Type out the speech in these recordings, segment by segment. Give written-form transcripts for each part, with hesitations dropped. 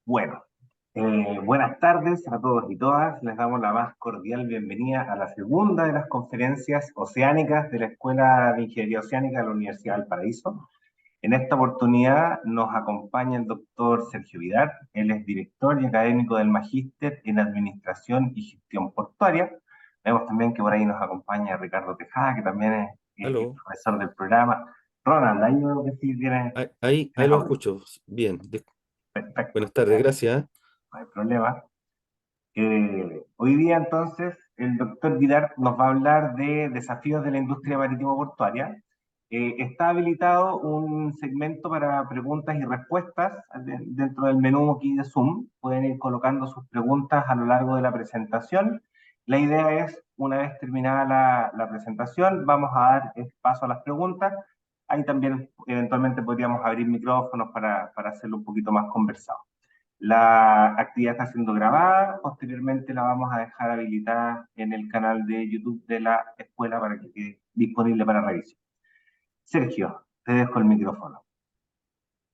Bueno, buenas tardes a todos y todas. Les damos la más cordial bienvenida a la segunda de las conferencias oceánicas de la Escuela de Ingeniería Oceánica de la Universidad del Paraíso. En esta oportunidad nos acompaña el doctor Sergio Vidal. Él es director y académico del Magíster en Administración y Gestión Portuaria. Vemos también que por ahí nos acompaña Ricardo Tejada, que también es Aló, profesor del programa. Ronald, ahí veo que sí tienes, ahí tienes lo audio. escucho. Bien, Perfecto. buenas tardes, gracias. No hay problema. Hoy día entonces el doctor Vidar nos va a hablar de desafíos de la industria marítimo portuaria. Está habilitado un segmento para preguntas y respuestas dentro del menú aquí de Zoom. Pueden ir colocando sus preguntas a lo largo de la presentación. La idea es, una vez terminada la presentación, vamos a dar paso a las preguntas. Ahí también eventualmente podríamos abrir micrófonos para hacerlo un poquito más conversado. La actividad está siendo grabada, posteriormente la vamos a dejar habilitada en el canal de YouTube de la escuela para que quede disponible para revisión. Sergio, te dejo el micrófono.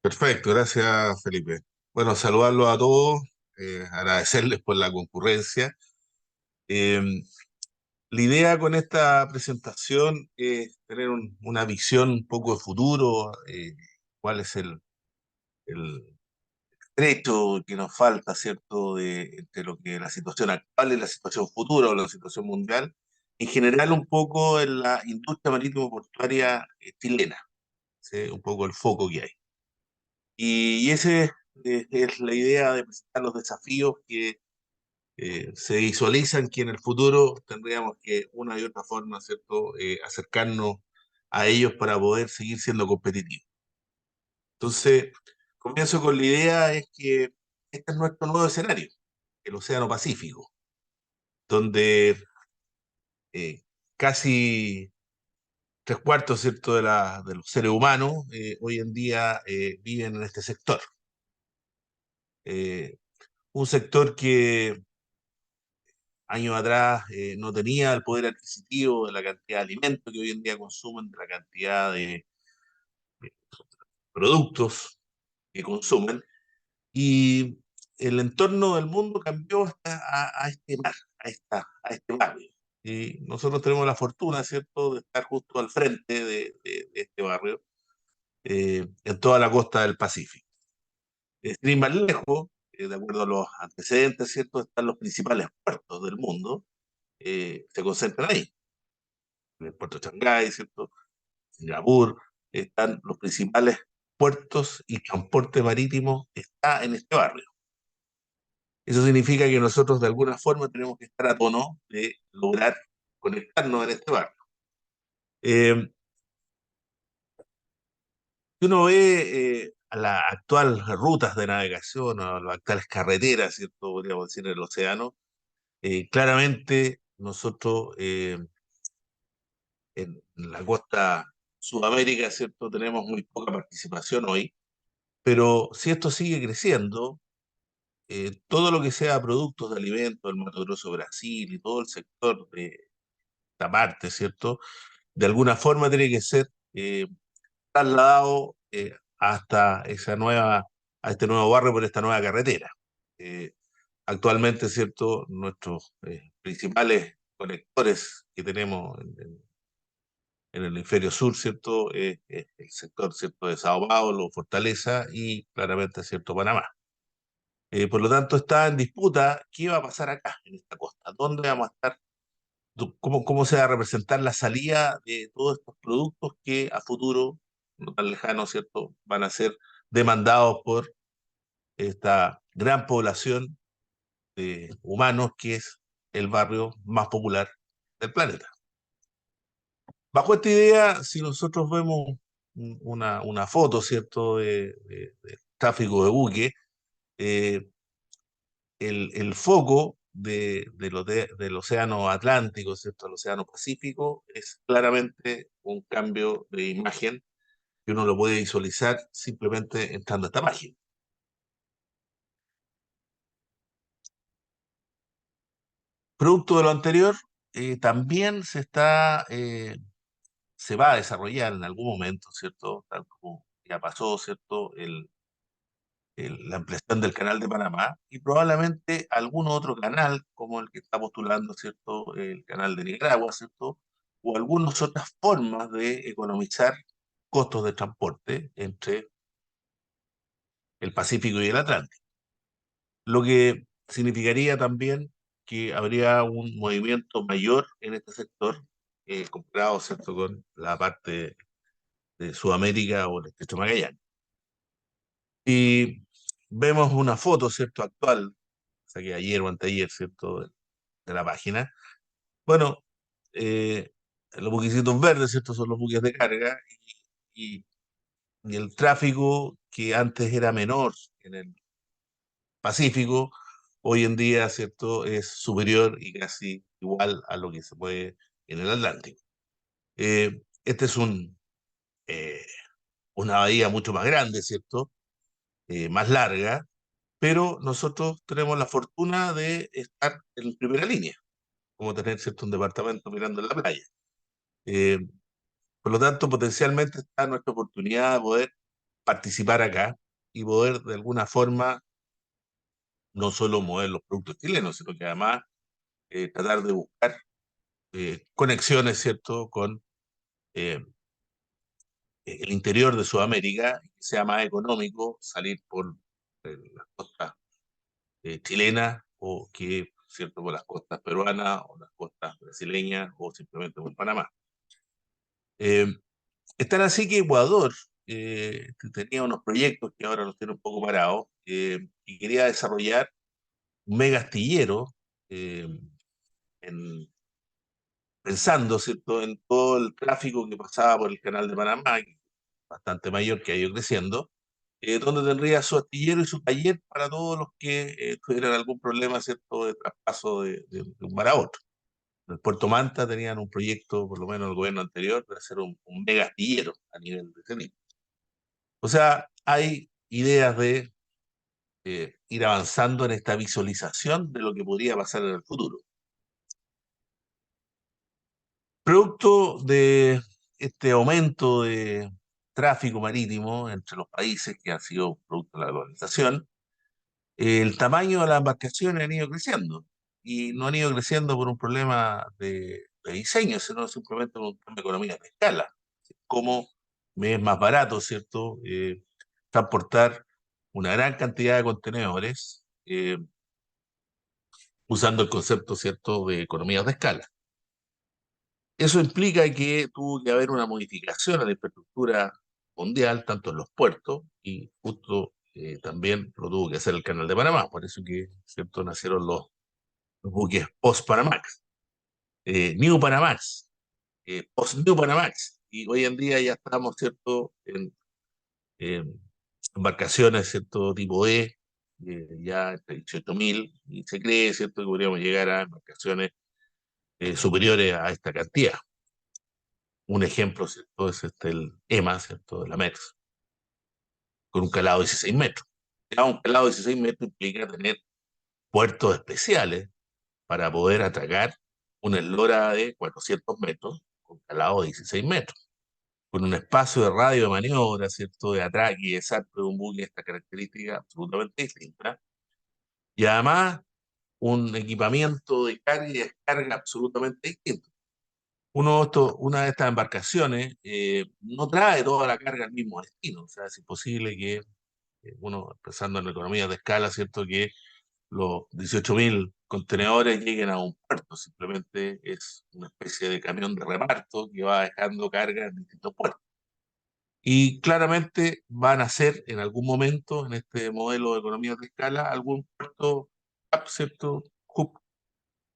Perfecto, gracias Felipe. Bueno, saludarlos a todos, agradecerles por la concurrencia. Eh, la idea con esta presentación es tener una visión un poco de futuro, cuál es el trecho que nos falta, ¿cierto?, entre lo que la situación actual y la situación futura o la situación mundial, en general un poco en la industria marítimo portuaria chilena, ¿sí? Un poco el foco que hay. Y ese es la idea de presentar los desafíos que se visualizan que en el futuro tendríamos que, una y otra forma, ¿cierto?, acercarnos a ellos para poder seguir siendo competitivos. Entonces, comienzo con la idea es que este es nuestro nuevo escenario, el Océano Pacífico, donde eh, casi tres cuartos, ¿cierto?, de los seres humanos hoy en día viven en este sector. Eh, un sector que años atrás no tenía el poder adquisitivo de la cantidad de alimentos que hoy en día consumen, de la cantidad de productos que consumen, y el entorno del mundo cambió hasta a este mar, a este barrio. Y nosotros tenemos la fortuna, ¿cierto?, de estar justo al frente de este barrio, en toda la costa del Pacífico. Sin ir más lejos, de acuerdo a los antecedentes, ¿cierto?, están los principales puertos del mundo, se concentran ahí. En el puerto de Shanghái, ¿cierto? Singapur, están los principales puertos y transporte marítimo está en este barrio. Eso significa que nosotros de alguna forma tenemos que estar a tono de lograr conectarnos en este barrio. Eh, si uno ve a las actuales rutas de navegación, a las actuales carreteras, ¿cierto? Podríamos decir en el océano, claramente nosotros en la costa Sudamérica, ¿cierto? Tenemos muy poca participación hoy, pero si esto sigue creciendo, todo lo que sea productos de alimentos, el Mato Grosso Brasil y todo el sector de esta parte, ¿cierto? De alguna forma tiene que ser trasladado hasta a este nuevo barrio por esta nueva carretera. Eh, actualmente, ¿cierto? Nuestros principales conectores que tenemos en el hemisferio sur, ¿cierto? El sector, ¿cierto?, de Sao Paulo, Fortaleza y claramente, ¿cierto?, Panamá. Por lo tanto, está en disputa qué va a pasar acá, en esta costa, dónde vamos a estar, cómo se va a representar la salida de todos estos productos que a futuro, no tan lejano, ¿cierto?, van a ser demandados por esta gran población de humanos que es el barrio más popular del planeta. Bajo esta idea, si nosotros vemos una foto, ¿cierto?, de tráfico de buque, eh, el foco del océano Atlántico, ¿cierto?, el océano Pacífico, es claramente un cambio de imagen que uno lo puede visualizar simplemente entrando a esta página. Producto de lo anterior, también se va a desarrollar en algún momento, ¿cierto?, tal como ya pasó, ¿cierto?, la ampliación del canal de Panamá y probablemente algún otro canal, como el que está postulando, ¿cierto? El canal de Nicaragua, ¿cierto? O algunas otras formas de economizar costos de transporte entre el Pacífico y el Atlántico. Lo que significaría también que habría un movimiento mayor en este sector, comparado, ¿cierto?, con la parte de Sudamérica o el Estrecho de Magallanes. Y vemos una foto, ¿cierto?, actual, saqué ayer o anteayer, ¿cierto?, de la página. Bueno, eh, los buquecitos verdes, ¿cierto?, son los buques de carga y, y el tráfico que antes era menor en el Pacífico, hoy en día, ¿cierto?, es superior y casi igual a lo que se mueve en el Atlántico. Este es eh, una bahía mucho más grande, ¿cierto?, más larga, pero nosotros tenemos la fortuna de estar en primera línea, como tener, ¿cierto?, un departamento mirando en la playa. Eh, por lo tanto, potencialmente está nuestra oportunidad de poder participar acá y poder de alguna forma no solo mover los productos chilenos, sino que además tratar de buscar conexiones, ¿cierto?, con eh, el interior de Sudamérica, que sea más económico salir por las costas chilenas o que, ¿cierto?, por las costas peruanas o las costas brasileñas o simplemente por Panamá. Eh, Están así que Ecuador tenía unos proyectos que ahora los tiene un poco parados y quería desarrollar un mega astillero eh, en, pensando, ¿cierto?, en todo el tráfico que pasaba por el canal de Panamá, que es bastante mayor, que ha ido creciendo, donde tendría su astillero y su taller para todos los que tuvieran algún problema, ¿cierto?, de traspaso de un mar a otro. En el Puerto Manta tenían un proyecto, por lo menos el gobierno anterior, de hacer un mega astillero a nivel de ese. O sea, hay ideas de ir avanzando en esta visualización de lo que podría pasar en el futuro. Producto de este aumento de tráfico marítimo entre los países, que ha sido producto de la globalización, el tamaño de las embarcaciones han ido creciendo. Y no han ido creciendo por un problema de diseño, sino simplemente por un problema de economía de escala. Como me es más barato, ¿cierto? Transportar una gran cantidad de contenedores usando el concepto, ¿cierto?, de economías de escala. Eso implica que tuvo que haber una modificación a la infraestructura mundial, tanto en los puertos, y justo también lo tuvo que hacer el Canal de Panamá, por eso que, ¿cierto?, nacieron los buques post-Panamax, New Panamax, post-New Panamax, y hoy en día ya estamos, ¿cierto?, en embarcaciones, ¿cierto?, tipo E, ya entre 18.000, y se cree, ¿cierto?, que podríamos llegar a embarcaciones superiores a esta cantidad. Un ejemplo, ¿cierto?, es el EMA, ¿cierto?, de la MEX, con un calado de 16 metros. Ya un calado de 16 metros implica tener puertos especiales para poder atracar una eslora de 400 metros con calado de 16 metros, con un espacio de radio de maniobra, ¿cierto?, de atraque y de salto de un buque de esta característica absolutamente distinta. Y además, un equipamiento de carga y descarga absolutamente distinto. Una de estas embarcaciones no trae toda la carga al mismo destino. O sea, es imposible que uno, pensando en economías de escala, ¿cierto?, que los 18.000 contenedores lleguen a un puerto. Simplemente es una especie de camión de reparto que va dejando carga en distintos puertos. Y claramente van a ser en algún momento, en este modelo de economías de escala, algún puerto, ¿cierto?, hub,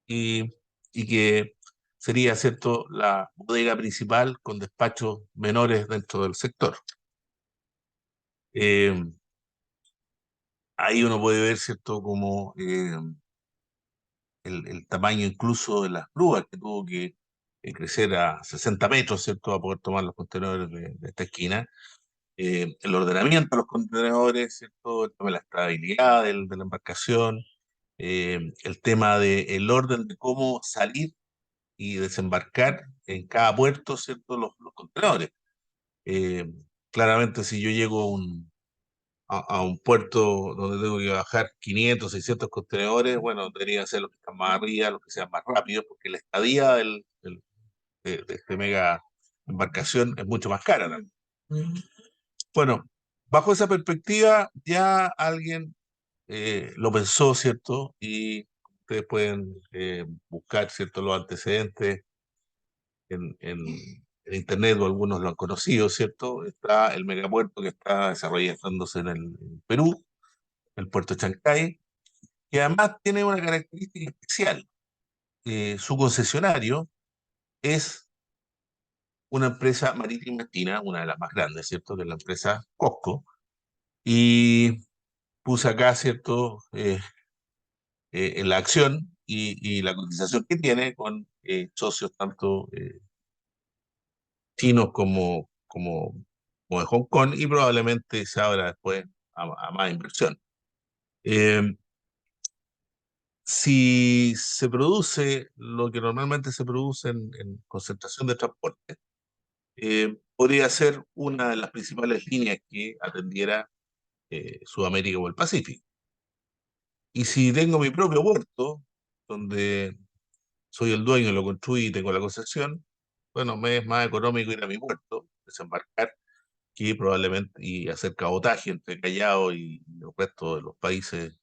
y, y que sería, ¿cierto?, la bodega principal con despachos menores dentro del sector. Eh, Ahí uno puede ver, ¿cierto?, como el tamaño incluso de las grúas que tuvo que crecer a 60 metros, ¿cierto?, para poder tomar los contenedores de esta esquina. El ordenamiento de los contenedores, ¿cierto?, el tema de la estabilidad de la embarcación, el tema del orden de cómo salir y desembarcar en cada puerto, ¿cierto?, los contenedores. Eh, Claramente, si yo llego a un puerto donde tengo que bajar 500, 600 contenedores, bueno, deberían ser los que están más arriba, los que sean más rápidos, porque la estadía de este mega embarcación es mucho más cara también. Bueno, bajo esa perspectiva, ya alguien lo pensó, ¿cierto? Y ustedes pueden buscar, ¿cierto?, los antecedentes en Internet, o algunos lo han conocido, ¿cierto? Está el megapuerto que está desarrollándose en Perú, el puerto de Chancay, que además tiene una característica especial. Su concesionario es una empresa marítima china, una de las más grandes, ¿cierto? Que es la empresa COSCO. Y puse acá, ¿cierto? En la acción y la cotización que tiene con socios tanto chinos como de Hong Kong, y probablemente se abra después a más inversión. Eh, si se produce lo que normalmente se produce en concentración de transporte, podría ser una de las principales líneas que atendiera Sudamérica o el Pacífico. Y si tengo mi propio puerto, donde soy el dueño, lo construí y tengo la concesión, bueno, me es más económico ir a mi puerto, desembarcar, que probablemente y hacer cabotaje entre Callao y el resto de los países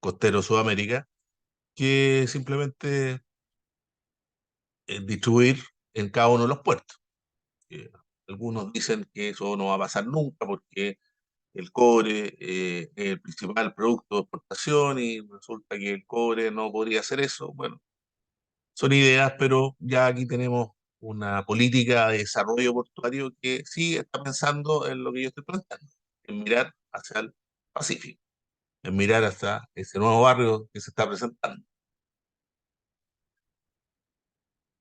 costeros de Sudamérica, que simplemente distribuir en cada uno de los puertos. Eh, Algunos dicen que eso no va a pasar nunca porque el cobre es el principal producto de exportación y resulta que el cobre no podría hacer eso. Bueno, son ideas, pero ya aquí tenemos una política de desarrollo portuario que sí está pensando en lo que yo estoy planteando, en mirar hacia el Pacífico, en mirar hasta ese nuevo barrio que se está presentando.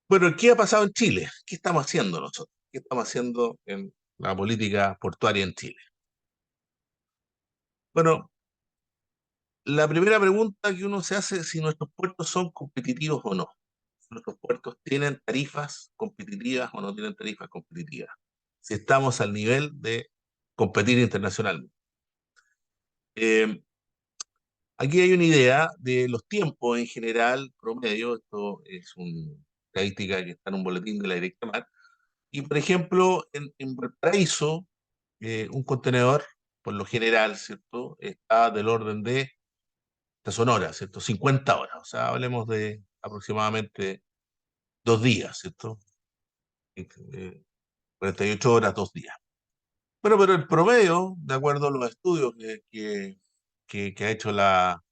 Bueno, ¿qué ha pasado en Chile? ¿Qué estamos haciendo nosotros? ¿Qué estamos haciendo en la política portuaria en Chile? Bueno, la primera pregunta que uno se hace es si nuestros puertos son competitivos o no. Si nuestros puertos tienen tarifas competitivas o no tienen tarifas competitivas. Si estamos al nivel de competir internacionalmente. Eh, Aquí hay una idea de los tiempos en general, promedio. Esto es una estadística que está en un boletín de la Directa Mar. Y por ejemplo, en Valparaíso, un contenedor, por lo general, ¿cierto? Está del orden de, estas son horas, ¿cierto? 50 horas. O sea, hablemos de aproximadamente 2 días, ¿cierto? Eh, 48 horas, 2 días. Bueno, pero el promedio, de acuerdo a los estudios que ha hecho la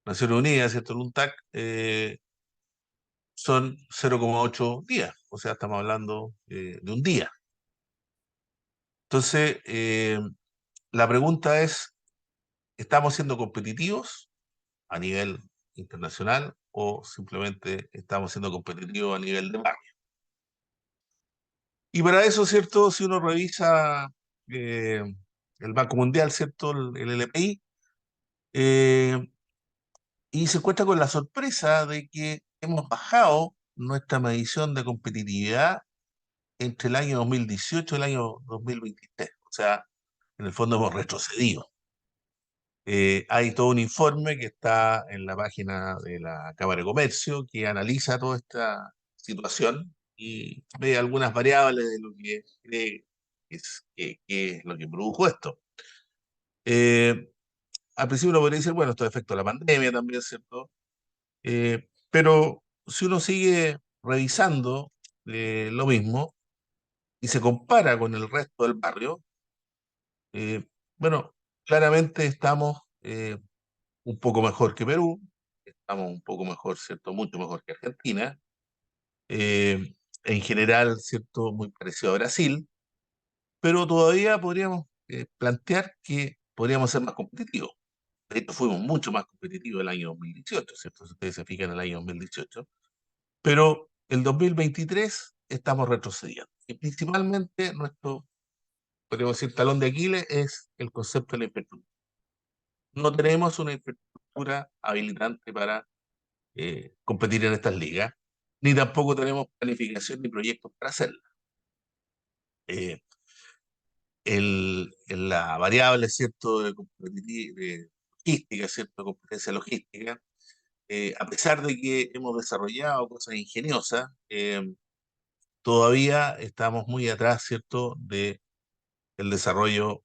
Naciones Unidas, ¿cierto? El UNTAC, son 0,8 días. O sea, estamos hablando de un día. Entonces, la pregunta es, ¿estamos siendo competitivos a nivel internacional o simplemente estamos siendo competitivos a nivel de barrio? Y para eso, ¿cierto? Si uno revisa eh, el Banco Mundial, ¿cierto? El LPI, eh, y se encuentra con la sorpresa de que hemos bajado nuestra medición de competitividad entre el año 2018 y el año 2023. O sea, en el fondo hemos retrocedido. Hay todo un informe que está en la página de la Cámara de Comercio que analiza toda esta situación y ve algunas variables de lo que cree que es lo que produjo esto. Eh, Al principio uno podría decir, bueno, esto es efecto de la pandemia también, ¿cierto? Pero si uno sigue revisando lo mismo y se compara con el resto del barrio, eh, bueno, claramente estamos un poco mejor que Perú, estamos un poco mejor, ¿cierto? Mucho mejor que Argentina. En general, ¿cierto? Muy parecido a Brasil, pero todavía podríamos plantear que podríamos ser más competitivos. De hecho, fuimos mucho más competitivos el año 2018, ¿cierto? Si ustedes se fijan en el año 2018. Pero el 2023 estamos retrocediendo. Y principalmente nuestro, podríamos decir, talón de Aquiles es el concepto de la infraestructura. No tenemos una infraestructura habilitante para competir en estas ligas, ni tampoco tenemos planificación ni proyectos para hacerla. Eh, en la variable, ¿cierto?, de logística, ¿cierto?, competencia logística, a pesar de que hemos desarrollado cosas ingeniosas, todavía estamos muy atrás, ¿cierto?, de el desarrollo.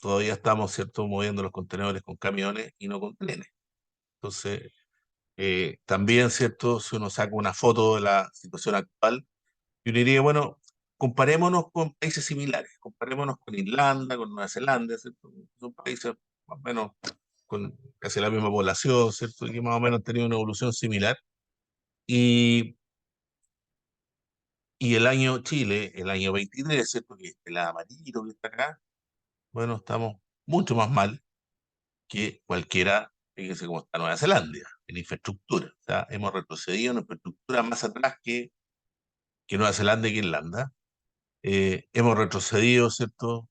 Todavía estamos, ¿cierto?, moviendo los contenedores con camiones y no con trenes. Entonces, también, ¿cierto?, si uno saca una foto de la situación actual, yo diría, bueno, comparémonos con países similares, comparémonos con Irlanda, con Nueva Zelanda, ¿cierto? Son países más o menos con casi la misma población, ¿cierto? Y que más o menos han tenido una evolución similar. Y, y el año Chile, el año 23, ¿cierto? Que es el amarillo que está acá, bueno, estamos mucho más mal que cualquiera, fíjense cómo está Nueva Zelanda, en infraestructura. O sea, hemos retrocedido en infraestructura más atrás que Nueva Zelanda y que Irlanda. Hemos retrocedido, ¿cierto?,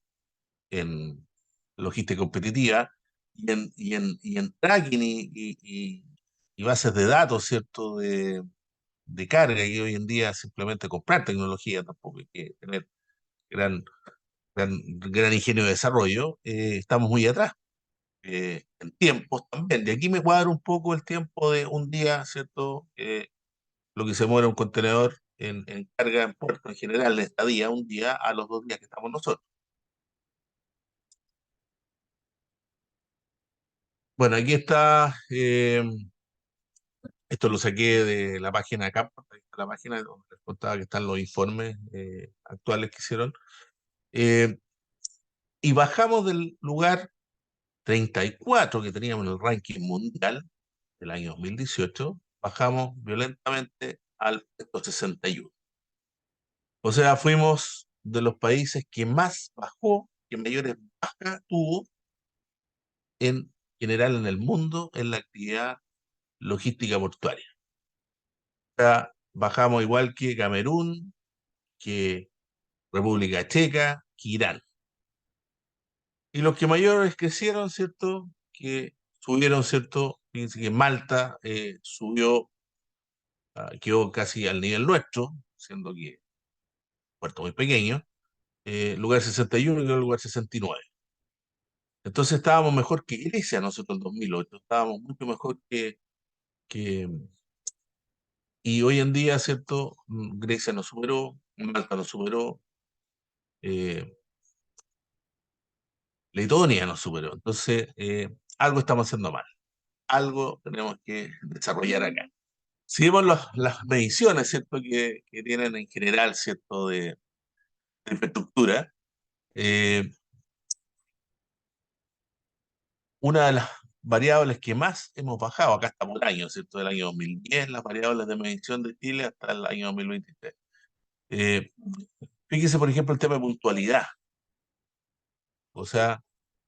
en logística competitiva y en tracking y bases de datos, ¿cierto?, de carga, y hoy en día simplemente comprar tecnología, tampoco hay que tener gran, gran ingenio de desarrollo, estamos muy atrás. En tiempos también. De aquí me cuadra un poco el tiempo de un día, ¿cierto? Lo que se muere un contenedor en carga en puerto en general, de estadía, un día a los 2 días que estamos nosotros. Bueno, aquí está, esto lo saqué de la página acá, ahí está la página donde les contaba que están los informes actuales que hicieron. Eh, y bajamos del lugar 34 que teníamos en el ranking mundial del año 2018, bajamos violentamente al puesto 61. O sea, fuimos de los países que más bajó, que mayores bajas tuvo en general en el mundo en la actividad logística portuaria. O sea, bajamos igual que Camerún, que República Checa, que Irán. Y los que mayores crecieron, ¿cierto? Que subieron, ¿cierto? Fíjense que Malta subió, quedó casi al nivel nuestro, siendo que puerto muy pequeño, lugar 61 y quedó el lugar 69. Entonces estábamos mejor que Grecia nosotros en 2008, estábamos mucho mejor que y hoy en día, ¿cierto? Grecia nos superó, Malta nos superó, eh, Letonia nos superó. Entonces, algo estamos haciendo mal, algo tenemos que desarrollar acá. Si vemos las mediciones, ¿cierto? Que tienen en general, ¿cierto? De infraestructura, eh, una de las variables que más hemos bajado, acá está por año, ¿cierto? Del año 2010, las variables de medición de Chile hasta el año 2023. Eh, Fíjese, por ejemplo, el tema de puntualidad. O sea,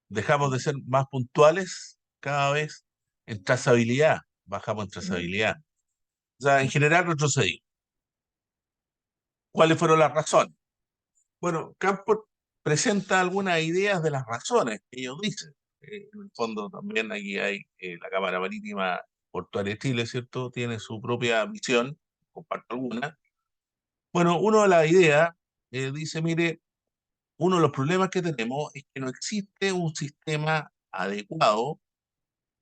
dejamos de ser más puntuales cada vez en trazabilidad, bajamos en trazabilidad. O sea, en general retrocedimos. ¿Cuáles fueron las razones? Bueno, Campos presenta algunas ideas de las razones que ellos dicen. En el fondo también aquí hay la Cámara Marítima Portuaria de Chile, ¿cierto? Tiene su propia visión, comparto alguna. Bueno, una de las ideas dice, mire, uno de los problemas que tenemos es que no existe un sistema adecuado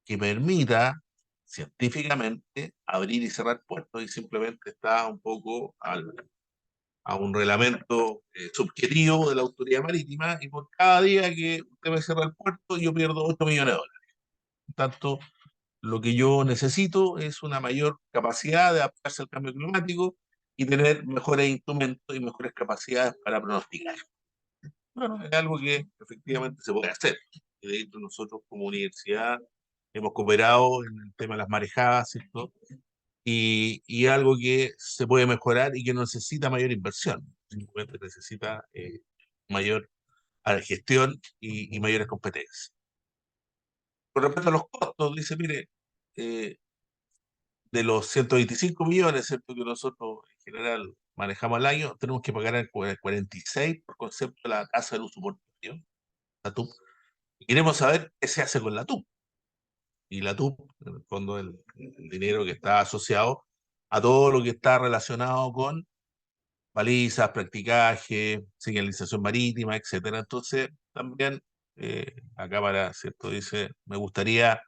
que permita científicamente abrir y cerrar puertos y simplemente está un poco a un reglamento subjetivo de la autoridad marítima y por cada día que usted me cierra el puerto yo pierdo 8 millones de dólares. Por tanto, lo que yo necesito es una mayor capacidad de adaptarse al cambio climático y tener mejores instrumentos y mejores capacidades para pronosticar. Bueno, es algo que efectivamente se puede hacer. Y de hecho, nosotros como universidad hemos cooperado en el tema de las marejadas, ¿cierto? Y algo que se puede mejorar y que no necesita mayor inversión, simplemente necesita mayor gestión y mayores competencias. Con respecto a los costos, dice, mire, eh, de los 125 millones, ¿cierto?, que nosotros en general manejamos al año, tenemos que pagar el 46 por concepto de la tasa del uso portuario, la TUP. Y queremos saber qué se hace con la TUP. Y la TUP, en el fondo, el dinero que está asociado a todo lo que está relacionado con balizas, practicaje, señalización marítima, etcétera. Entonces, también acá para, ¿cierto? Dice, me gustaría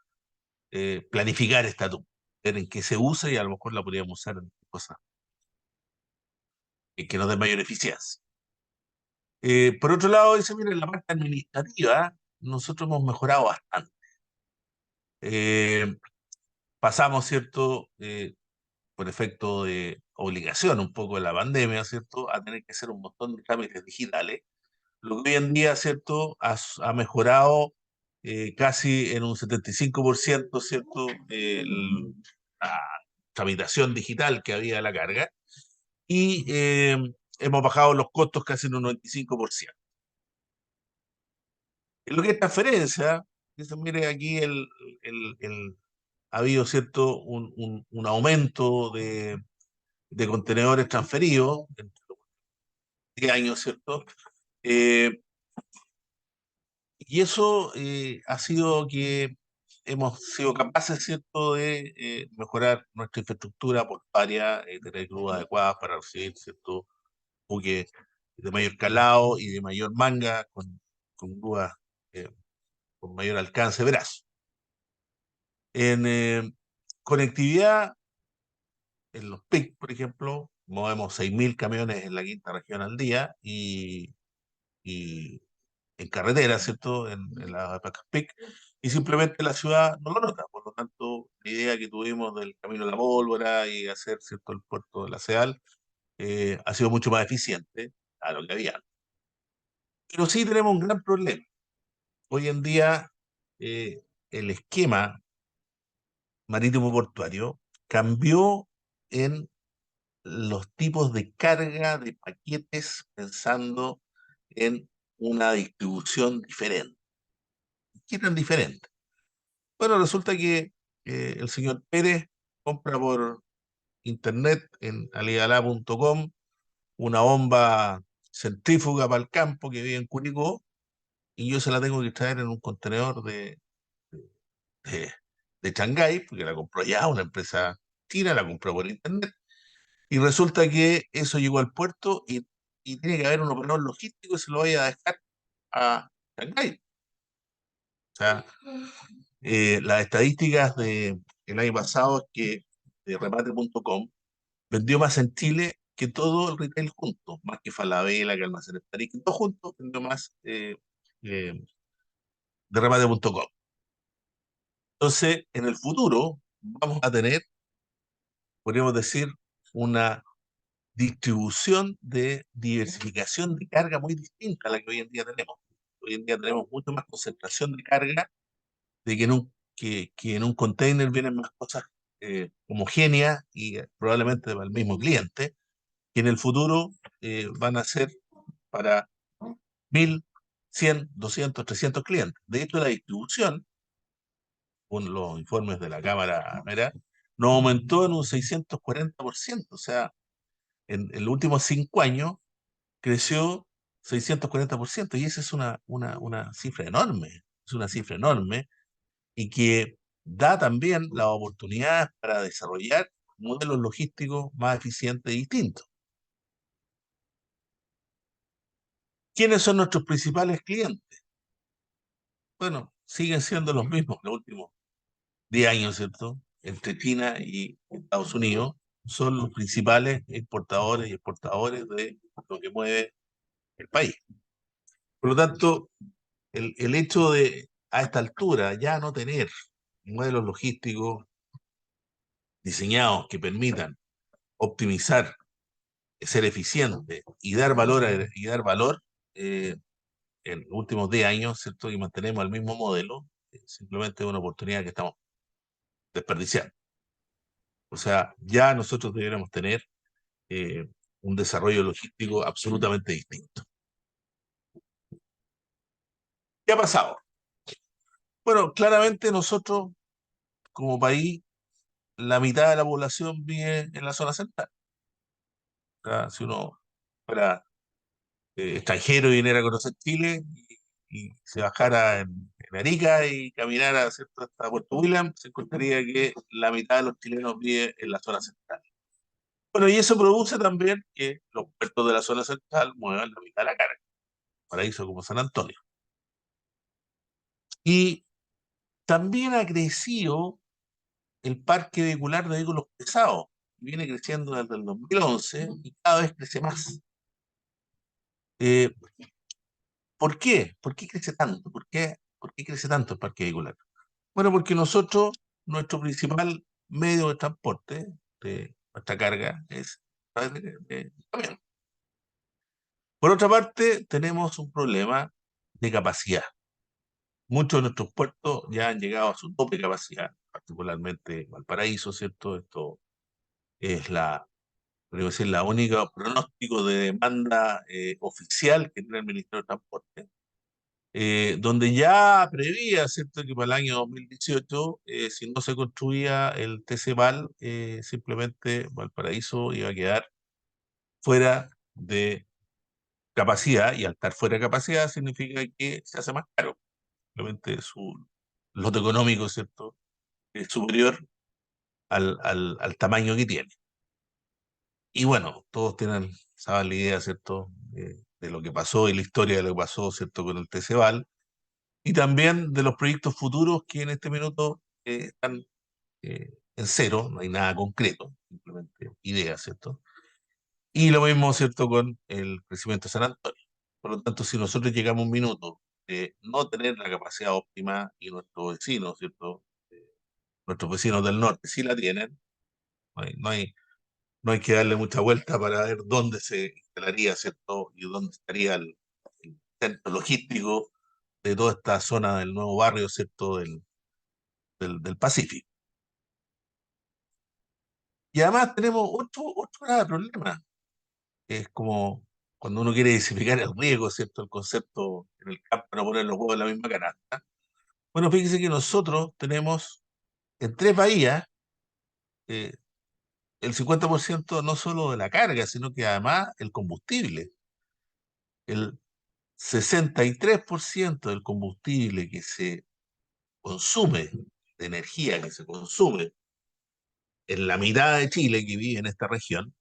planificar esta TUM, ver en qué se usa y a lo mejor la podríamos usar en cosas que nos den mayor eficiencia. Por otro lado, dice, mira, en la parte administrativa, nosotros hemos mejorado bastante. Eh, Pasamos, ¿cierto? Por efecto de obligación un poco de la pandemia, ¿cierto? A tener que hacer un montón de trámites digitales, lo que hoy en día, ¿cierto? Ha mejorado casi en un 75%, ¿cierto? La tramitación digital que había a la carga y hemos bajado los costos casi en un 95%. En lo que es transferencia, dice, mire, aquí ha habido, ¿cierto? Un aumento de contenedores transferidos en 10 años, ¿cierto? Eh, Y eso ha sido que hemos sido capaces, ¿cierto?, de mejorar nuestra infraestructura portuaria, tener grúas adecuadas para recibir, ¿cierto?, buques de mayor calado y de mayor manga, con grúas eh, con mayor alcance de brazo. En conectividad, en los PIC, por ejemplo, movemos 6.000 camiones en la quinta región al día y en carretera, ¿cierto? En la PIC, y simplemente la ciudad no lo nota. Por lo tanto, la idea que tuvimos del Camino de la Pólvora y hacer, ¿cierto?, el puerto de la CEAL ha sido mucho más eficiente a lo que había. Pero sí tenemos un gran problema. Hoy en día, eh, el esquema marítimo portuario cambió en los tipos de carga de paquetes pensando en una distribución diferente. ¿Qué tan diferente? Bueno, resulta que el señor Pérez compra por internet en aliala.com una bomba centrífuga para el campo que vive en Curicó y yo se la tengo que traer en un contenedor de, de Shanghái, porque la compró ya una empresa china, la compró por internet, y resulta que eso llegó al puerto y tiene que haber un operador logístico que se lo vaya a dejar a Shanghái. O sea, las estadísticas del año pasado es que de remate.com vendió más en Chile que todo el retail junto, más que Falabella, que Almacenes París, que todo junto vendió más eh, de remate.com. Entonces, en el futuro vamos a tener, podríamos decir, una distribución de diversificación de carga muy distinta a la que hoy en día tenemos. Hoy en día tenemos mucho más concentración de carga de que en un container vienen más cosas homogéneas y probablemente para el mismo cliente, que en el futuro van a ser para 1.100, 200, 300 clientes. De hecho, la distribución, con los informes de la Cámara Mera, nos aumentó en un 640%. O sea, en los últimos 5 años creció 640%. Y esa es una cifra enorme. Es una cifra enorme y que da también la oportunidad para desarrollar modelos logísticos más eficientes y distintos. ¿Quiénes son nuestros principales clientes? Bueno, siguen siendo los mismos los últimos 10 años, ¿cierto? Entre China y Estados Unidos son los principales importadores y exportadores de lo que mueve el país. Por lo tanto, el hecho de a esta altura ya no tener modelos logísticos diseñados que permitan optimizar, ser eficiente y dar valor, eh, en los últimos 10 años, ¿cierto? Y mantenemos el mismo modelo, simplemente es una oportunidad que estamos desperdiciando. O sea, ya nosotros deberíamos tener eh, un desarrollo logístico absolutamente distinto. ¿Qué ha pasado? Bueno, claramente nosotros, como país, la mitad de la población vive en la zona central. O sea, si uno fuera extranjero y viniera a conocer Chile y se bajara en Arica y caminara, ¿cierto?, hasta Puerto William, se encontraría que la mitad de los chilenos vive en la zona central. Bueno, y eso produce también que los puertos de la zona central muevan la mitad de la carga, paraíso como San Antonio. Y también ha crecido el parque vehicular de vehículos pesados. Viene creciendo desde el 2011 y cada vez crece más. Eh, ¿Por qué? ¿Por qué crece tanto? ¿Por qué crece tanto el parque vehicular? Bueno, porque nosotros, nuestro principal medio de transporte de nuestra carga es a través de camión. Por otra parte, tenemos un problema de capacidad. Muchos de nuestros puertos ya han llegado a su tope de capacidad, particularmente Valparaíso, ¿cierto? Esto es creo que es la única pronóstico de demanda oficial que tiene el Ministerio de Transporte, donde ya prevía, ¿cierto?, que para el año 2018, si no se construía el TCVAL, simplemente Valparaíso iba a quedar fuera de capacidad, y al estar fuera de capacidad significa que se hace más caro. Simplemente su lote económico, ¿cierto?, es superior al tamaño que tiene. Y bueno, todos tienen, saben la idea, ¿cierto?, de lo que pasó y la historia de lo que pasó, ¿cierto?, con el TCVAL, y también de los proyectos futuros que en este minuto están en cero, no hay nada concreto, simplemente ideas, ¿cierto? Y lo mismo, ¿cierto?, con el crecimiento de San Antonio. Por lo tanto, si nosotros llegamos a un minuto de no tener la capacidad óptima y nuestros vecinos, ¿cierto?, nuestros vecinos del norte sí la tienen, no hay, no hay, no hay que darle mucha vuelta para ver dónde se instalaría, ¿cierto?, y dónde estaría el centro logístico de toda esta zona del nuevo barrio, ¿cierto?, del Pacífico. Y además tenemos otro grave problema, que es como cuando uno quiere diversificar el riesgo, ¿cierto?, el concepto en el campo, no poner los huevos en la misma canasta. Bueno, fíjese que nosotros tenemos en tres bahías eh, el 50% no solo de la carga, sino que además el combustible. El 63% del combustible que se consume, de energía que se consume en la mitad de Chile que vive en esta región,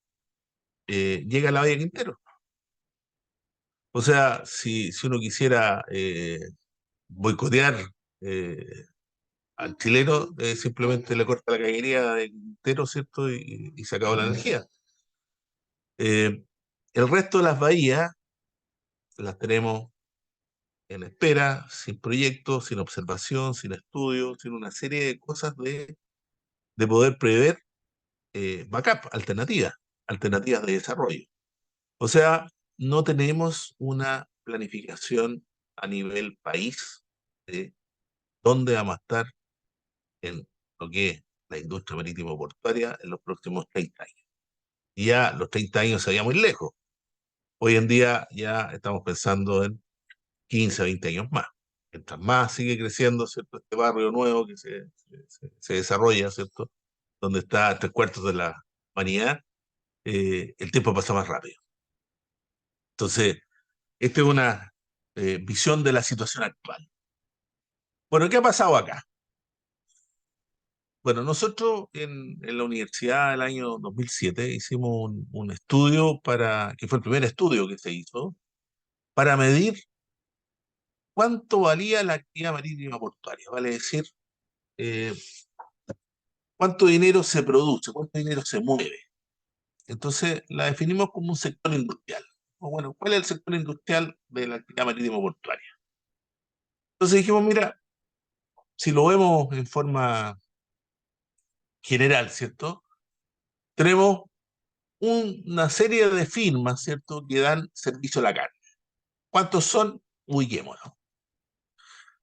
llega a la Bahía Quintero. O sea, si uno quisiera boicotear eh, al chileno, simplemente le corta la cañería de Quintero, ¿cierto? Y se acabó la energía. Eh, el resto de las bahías las tenemos en espera, sin proyectos, sin observación, sin estudio, sin una serie de cosas de poder prever backup, alternativas de desarrollo. O sea, no tenemos una planificación a nivel país de dónde vamos a estar en lo que es la industria marítimo portuaria en los próximos 30 años. Y ya los 30 años se veía muy lejos. Hoy en día ya estamos pensando en 15 20 años más. Mientras más sigue creciendo, ¿cierto?, este barrio nuevo que se desarrolla, ¿cierto?, donde está tres cuartos de la humanidad, el tiempo pasa más rápido. Entonces, esta es una visión de la situación actual. Bueno, ¿qué ha pasado acá? Bueno, nosotros en la universidad del año 2007 hicimos un estudio que fue el primer estudio que se hizo, para medir cuánto valía la actividad marítima portuaria, vale decir, eh, cuánto dinero se produce, cuánto dinero se mueve. Entonces la definimos como un sector industrial. O bueno, ¿cuál es el sector industrial de la actividad marítima portuaria? Entonces dijimos, mira, si lo vemos en forma general, ¿cierto? Tenemos una serie de firmas, ¿cierto?, que dan servicio a la carga. ¿Cuántos son? Ubiquémonos.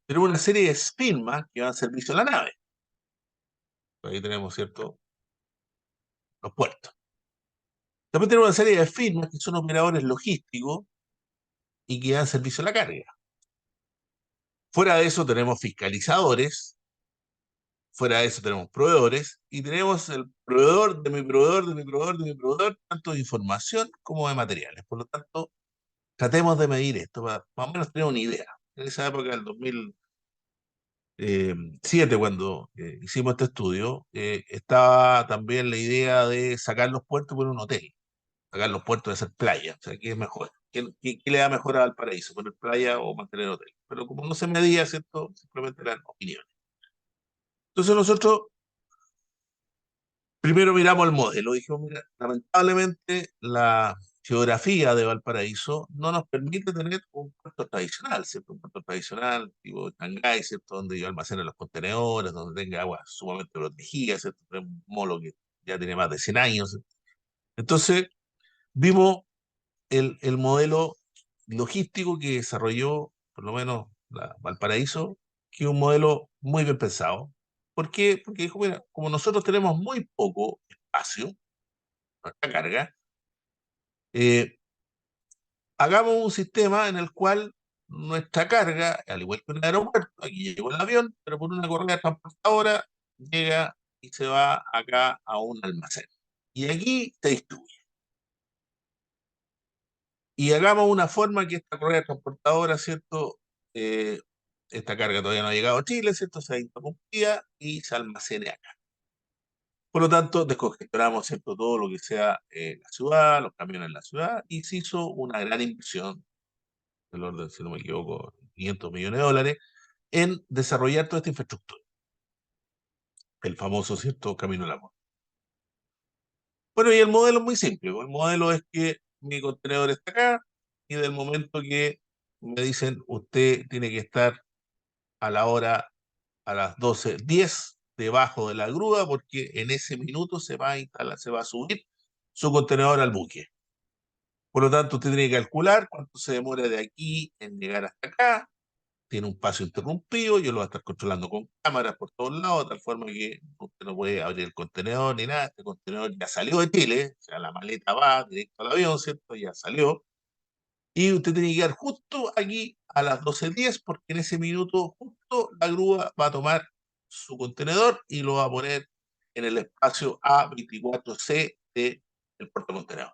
Tenemos una serie de firmas que dan servicio a la nave. Ahí tenemos, ¿cierto?, los puertos. También tenemos una serie de firmas que son operadores logísticos y que dan servicio a la carga. Fuera de eso tenemos fiscalizadores, fuera de eso tenemos proveedores, y tenemos el proveedor de mi proveedor, de mi proveedor, de mi proveedor, tanto de información como de materiales. Por lo tanto, tratemos de medir esto para más o menos tener una idea. En esa época, del 2000, 2007, cuando hicimos este estudio, estaba también la idea de sacar los puertos por un hotel, sacar los puertos de ser playa, o sea, ¿qué es mejor? ¿Qué le da mejor a Valparaíso, poner playa o mantener hotel? Pero como no se medía, ¿cierto? Simplemente eran opiniones. Entonces nosotros primero miramos el modelo, dijimos, mira, lamentablemente la geografía de Valparaíso no nos permite tener un puerto tradicional, ¿cierto? Un puerto tradicional, tipo Shanghái, ¿cierto? Donde yo almacene los contenedores, donde tenga agua sumamente protegida, ¿cierto? Tenemos un molo que ya tiene más de 100 años. ¿Cierto? Entonces, vimos el modelo logístico que desarrolló, por lo menos, Valparaíso, que es un modelo muy bien pensado. ¿Por qué? Porque dijo, mira, como nosotros tenemos muy poco espacio, nuestra carga, eh, hagamos un sistema en el cual nuestra carga, al igual que en el aeropuerto, aquí llegó el avión, pero por una correa transportadora llega y se va acá a un almacén. Y aquí se distribuye. Y hagamos una forma que esta correa transportadora, ¿cierto? Eh, Esta carga todavía no ha llegado a Chile, ¿cierto? Se ha interrumpido y se almacene acá. Por lo tanto, descongestionamos, ¿cierto? Todo lo que sea la ciudad, los camiones en la ciudad, y se hizo una gran inversión del orden, si no me equivoco, 500 millones de dólares, en desarrollar toda esta infraestructura, el famoso, ¿cierto?, Camino al Amor. Bueno, y el modelo es muy simple, el modelo es que mi contenedor está acá, y del momento que me dicen, usted tiene que estar a la hora, a las 12:10, debajo de la grúa, porque en ese minuto se va a instalar, se va a subir su contenedor al buque. Por lo tanto, usted tiene que calcular cuánto se demora de aquí en llegar hasta acá, tiene un paso interrumpido, yo lo voy a estar controlando con cámaras por todos lados, de tal forma que usted no puede abrir el contenedor ni nada, este contenedor ya salió de Chile, o sea, la maleta va directo al avión, ¿cierto? Ya salió, y usted tiene que llegar justo aquí a las 12:10, porque en ese minuto justo la grúa va a tomar su contenedor y lo va a poner en el espacio A24C del puerto contenedor.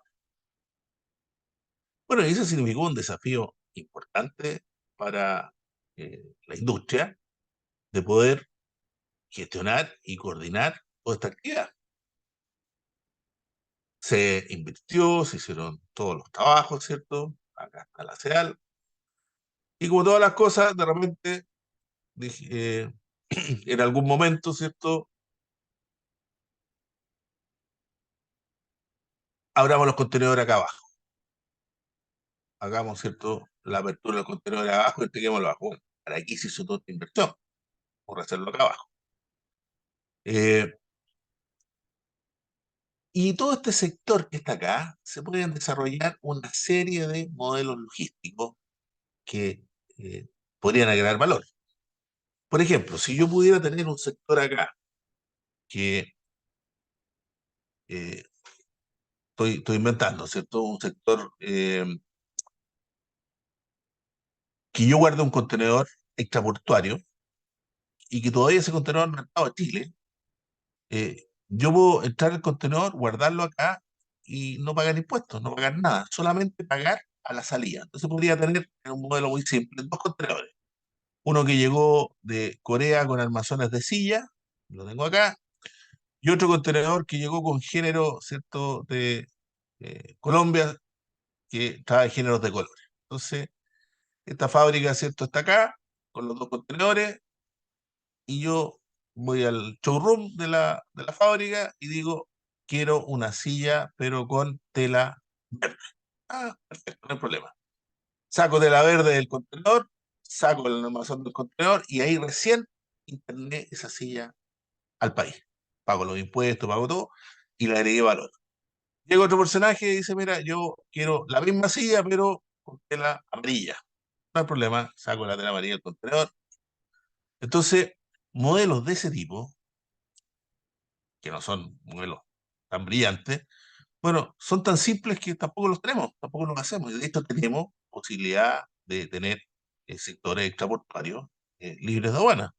Bueno, y eso significó un desafío importante para la industria de poder gestionar y coordinar toda esta actividad. Se invirtió, se hicieron todos los trabajos, ¿cierto? Acá está la CEAL. Y como todas las cosas, de repente, dije, en algún momento, ¿cierto? Abramos los contenedores acá abajo. Hagamos, ¿cierto? La apertura del contenedor abajo y entreguémoslo abajo. Bueno, para aquí se hizo toda esta inversión, por hacerlo acá abajo. Eh, y todo este sector que está acá, se pueden desarrollar una serie de modelos logísticos que podrían agregar valor. Por ejemplo, si yo pudiera tener un sector acá que eh, estoy inventando, ¿cierto? Un sector que yo guarde un contenedor extraportuario y que todavía ese contenedor no ha entrado a Chile, yo puedo entrar al contenedor, guardarlo acá y no pagar impuestos, no pagar nada, solamente pagar a la salida. Entonces podría tener en un modelo muy simple dos contenedores. Uno que llegó de Corea con armazones de silla, lo tengo acá, y otro contenedor que llegó con género, ¿cierto?, de Colombia, que trae géneros de colores. Entonces, esta fábrica, ¿cierto?, está acá, con los dos contenedores, y yo voy al showroom de la fábrica y digo, quiero una silla, pero con tela verde. Ah, perfecto, no hay problema. Saco tela verde del contenedor, saco el almacén del contenedor, y ahí recién interné esa silla al país. Pago los impuestos, pago todo, y le agregué valor. Llega otro personaje y dice, mira, yo quiero la misma silla, pero con tela amarilla. No hay problema, saco la tela amarilla del contenedor. Entonces, modelos de ese tipo, que no son modelos tan brillantes, bueno, son tan simples que tampoco los tenemos, tampoco los hacemos. Y de hecho tenemos posibilidad de tener sectores extraportuarios libres de aduana.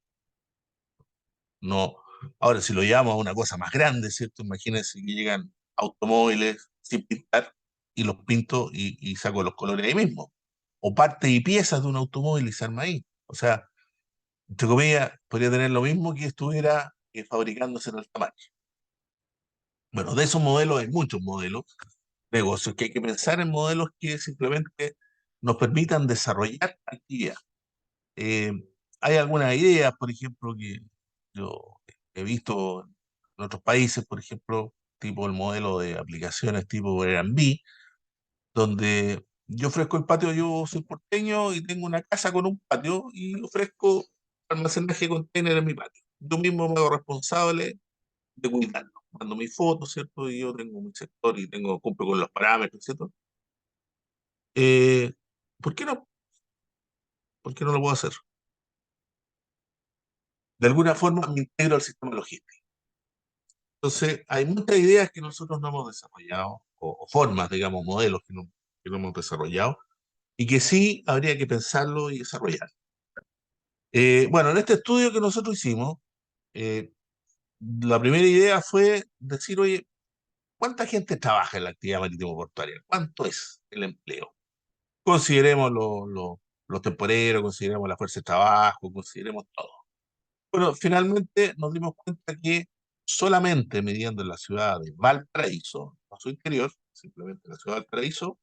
No, ahora si lo llevamos a una cosa más grande, ¿cierto? Imagínense que llegan automóviles sin pintar y los pinto y saco los colores ahí mismo. O partes y piezas de un automóvil y se arma ahí. O sea, entre comillas, podría tener lo mismo que estuviera fabricándose en alta mar. Bueno, de esos modelos hay muchos modelos de negocios que hay que pensar en modelos que simplemente nos permitan desarrollar actividad. Eh, Hay algunas ideas, por ejemplo, que yo he visto en otros países, por ejemplo, tipo el modelo de aplicaciones tipo Airbnb, donde yo ofrezco el patio, yo soy porteño y tengo una casa con un patio y ofrezco almacenaje de container en mi patio. Yo mismo me hago responsable de cuidarlo. Mando mis fotos, ¿cierto? Y yo tengo mi sector y cumplo con los parámetros, ¿cierto? Eh, ¿Por qué no? ¿Por qué no lo puedo hacer? De alguna forma me integro al sistema logístico. Entonces, hay muchas ideas que nosotros no hemos desarrollado, o formas, digamos, modelos que no hemos desarrollado, y que sí habría que pensarlo y desarrollar. Bueno, en este estudio que nosotros hicimos, eh, la primera idea fue decir, oye, ¿cuánta gente trabaja en la actividad marítimo portuaria? ¿Cuánto es el empleo? Consideremos los temporeros, consideremos la fuerza de trabajo, consideremos todo. Bueno, finalmente nos dimos cuenta que solamente midiendo en la ciudad de Valparaíso, no su interior, simplemente en la ciudad de Valparaíso,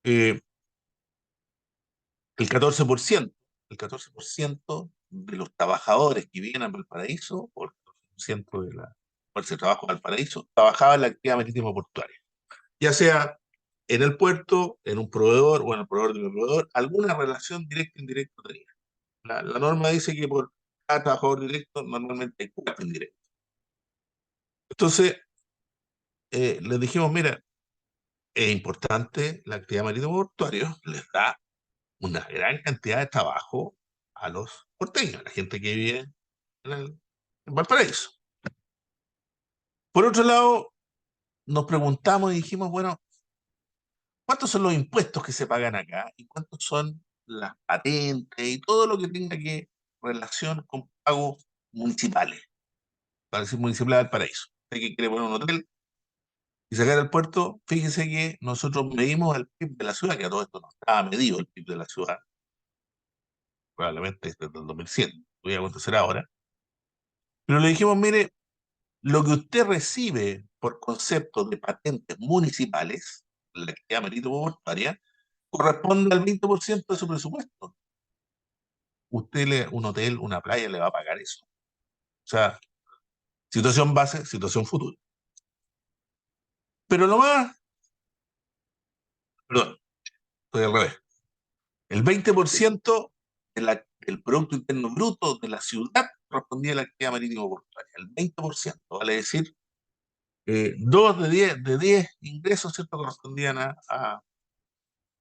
eh, el 14%, el 14% de los trabajadores que vienen a Valparaíso, o el 14% de la fuerza de trabajo de Valparaíso, trabajaba en la actividad marítima portuaria. Ya sea en el puerto, en un proveedor o en el proveedor de un proveedor, alguna relación directa o indirecta tenía. La norma dice que por cada trabajador directo normalmente hay cuatro indirectos. Entonces, les dijimos, mira, es importante la actividad marítima portuaria, les da una gran cantidad de trabajo a los porteños, a la gente que vive en Valparaíso. Por otro lado, nos preguntamos y dijimos, bueno, ¿cuántos son los impuestos que se pagan acá? ¿Y cuántos son las patentes y todo lo que tenga que relación con pagos municipales? Para decir municipal de Valparaíso. Hay que quiere poner un hotel y sacar el puerto, fíjese que nosotros medimos el PIB de la ciudad, que a todo esto no estaba medido el PIB de la ciudad, probablemente desde el 2100, voy a acontecer ahora, pero le dijimos, mire, lo que usted recibe por concepto de patentes municipales, la actividad marítimo portuaria, corresponde al 20% de su presupuesto. Un hotel, una playa le va a pagar eso. O sea, situación base, situación futura. Pero lo más, perdón, estoy al revés. El 20% del Producto Interno Bruto de la ciudad correspondía a la actividad marítimo portuaria. El 20%, vale decir, 2 de 10 ingresos, ¿cierto?, correspondían a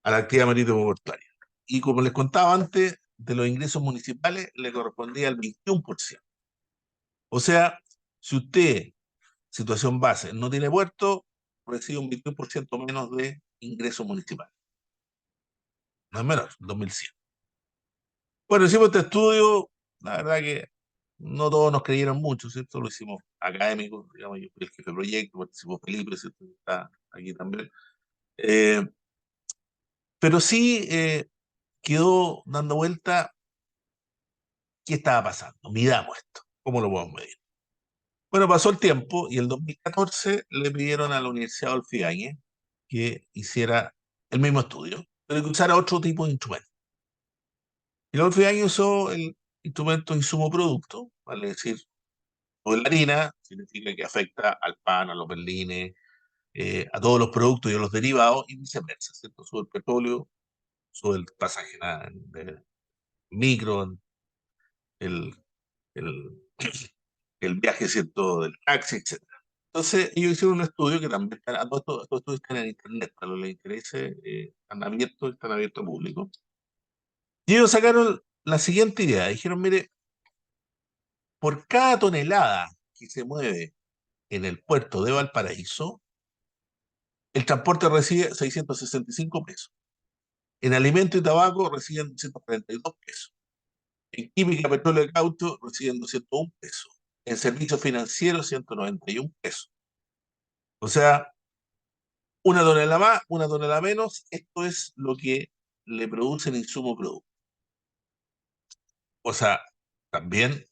la actividad marítimo portuaria. Y como les contaba antes, de los ingresos municipales le correspondía el 21%. O sea, si usted, situación base, no tiene puerto, recibe un 21% menos de ingresos municipales. No es menor, 2100. Bueno, hicimos este estudio, la verdad que no todos nos creyeron mucho, ¿cierto? Lo hicimos académicos, digamos, yo fui el jefe de proyecto, participó Felipe, ¿cierto? Está aquí también. Eh, pero sí quedó dando vuelta qué estaba pasando. Midamos esto, ¿cómo lo podemos medir? Bueno, pasó el tiempo y el 2014 le pidieron a la Universidad Adolfo Ibáñez que hiciera el mismo estudio, pero que usara otro tipo de instrumento. Y la Adolfo Ibáñez usó el instrumento insumo-producto, vale decir, o la harina, significa que afecta al pan, a los berlines, a todos los productos y a los derivados, y viceversa, ¿cierto? Sube el petróleo, sube el pasaje de micro, el, el, el viaje, ¿cierto?, del taxi, etcétera. Entonces, ellos hicieron un estudio que también están, todos estos estudios están en internet, para los que les interese, están abiertos al público. Y ellos sacaron la siguiente idea, dijeron, mire, por cada tonelada que se mueve en el puerto de Valparaíso, el transporte recibe 665 pesos. En alimento y tabaco reciben 242 pesos. En química, petróleo y caucho reciben 201 pesos. En servicios financieros, 191 pesos. O sea, una tonelada más, una tonelada menos, esto es lo que le produce el insumo producto. O sea, También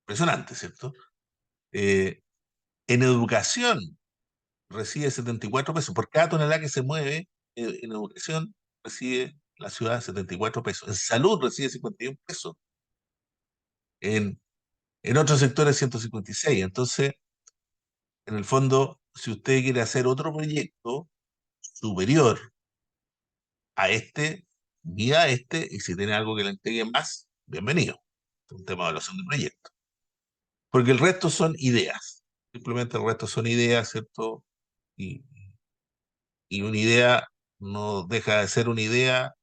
impresionante, ¿cierto? Eh, en educación recibe 74 pesos. Por cada tonelada que se mueve en educación recibe la ciudad 74 pesos. En salud recibe 51 pesos. En, en otros sectores 156. Entonces, en el fondo, si usted quiere hacer otro proyecto superior a este, vía este, y si tiene algo que le entregue más, bienvenido. Es un tema de evaluación de proyecto. Porque el resto son ideas. Simplemente el resto son ideas, ¿cierto? Y, y una idea no deja de ser una idea.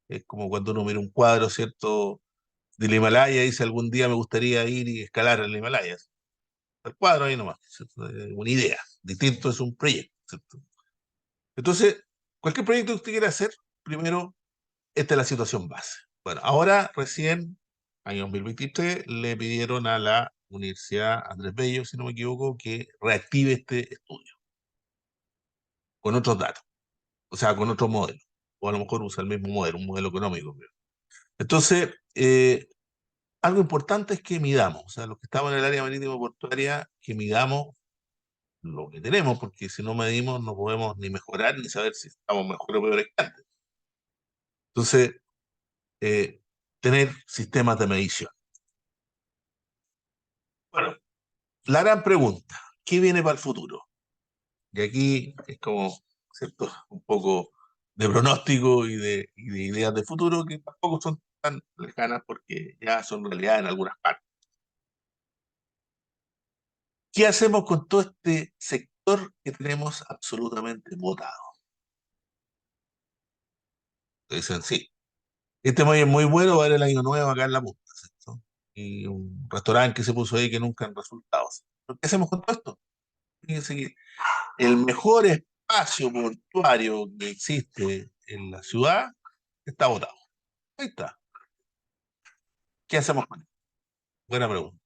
Es como cuando uno mira un cuadro, ¿cierto? Del Himalaya y dice algún día me gustaría ir y escalar el Himalaya. El cuadro ahí nomás, ¿cierto? Una idea. Distinto es un proyecto, ¿cierto? Entonces, cualquier proyecto que usted quiera hacer, primero, esta es la situación base. Bueno, ahora recién, año 2023, le pidieron a la Universidad Andrés Bello, si no me equivoco, que reactive este estudio con otros datos, o sea, con otro modelo, o a lo mejor usa el mismo modelo, un modelo económico. Creo. Entonces, algo importante es que midamos, o sea, los que estamos en el área marítimo portuaria, que midamos lo que tenemos, porque si no medimos no podemos ni mejorar ni saber si estamos mejor o peor que antes. Entonces, eh, tener sistemas de medición. Bueno, la gran pregunta, ¿qué viene para el futuro? Y aquí es como, ¿cierto? Un poco de pronóstico y de ideas de futuro que tampoco son tan lejanas porque ya son realidad en algunas partes. ¿Qué hacemos con todo este sector que tenemos absolutamente votado? Dicen, sí, este muelle es muy bueno, va a haber el año nuevo acá en la punta, ¿cierto? Y un restaurante que se puso ahí que nunca han resultado. ¿Pero qué hacemos con todo esto? Fíjense que el mejor espacio portuario que existe en la ciudad está votado. Ahí está. ¿Qué hacemos con él? Buena pregunta.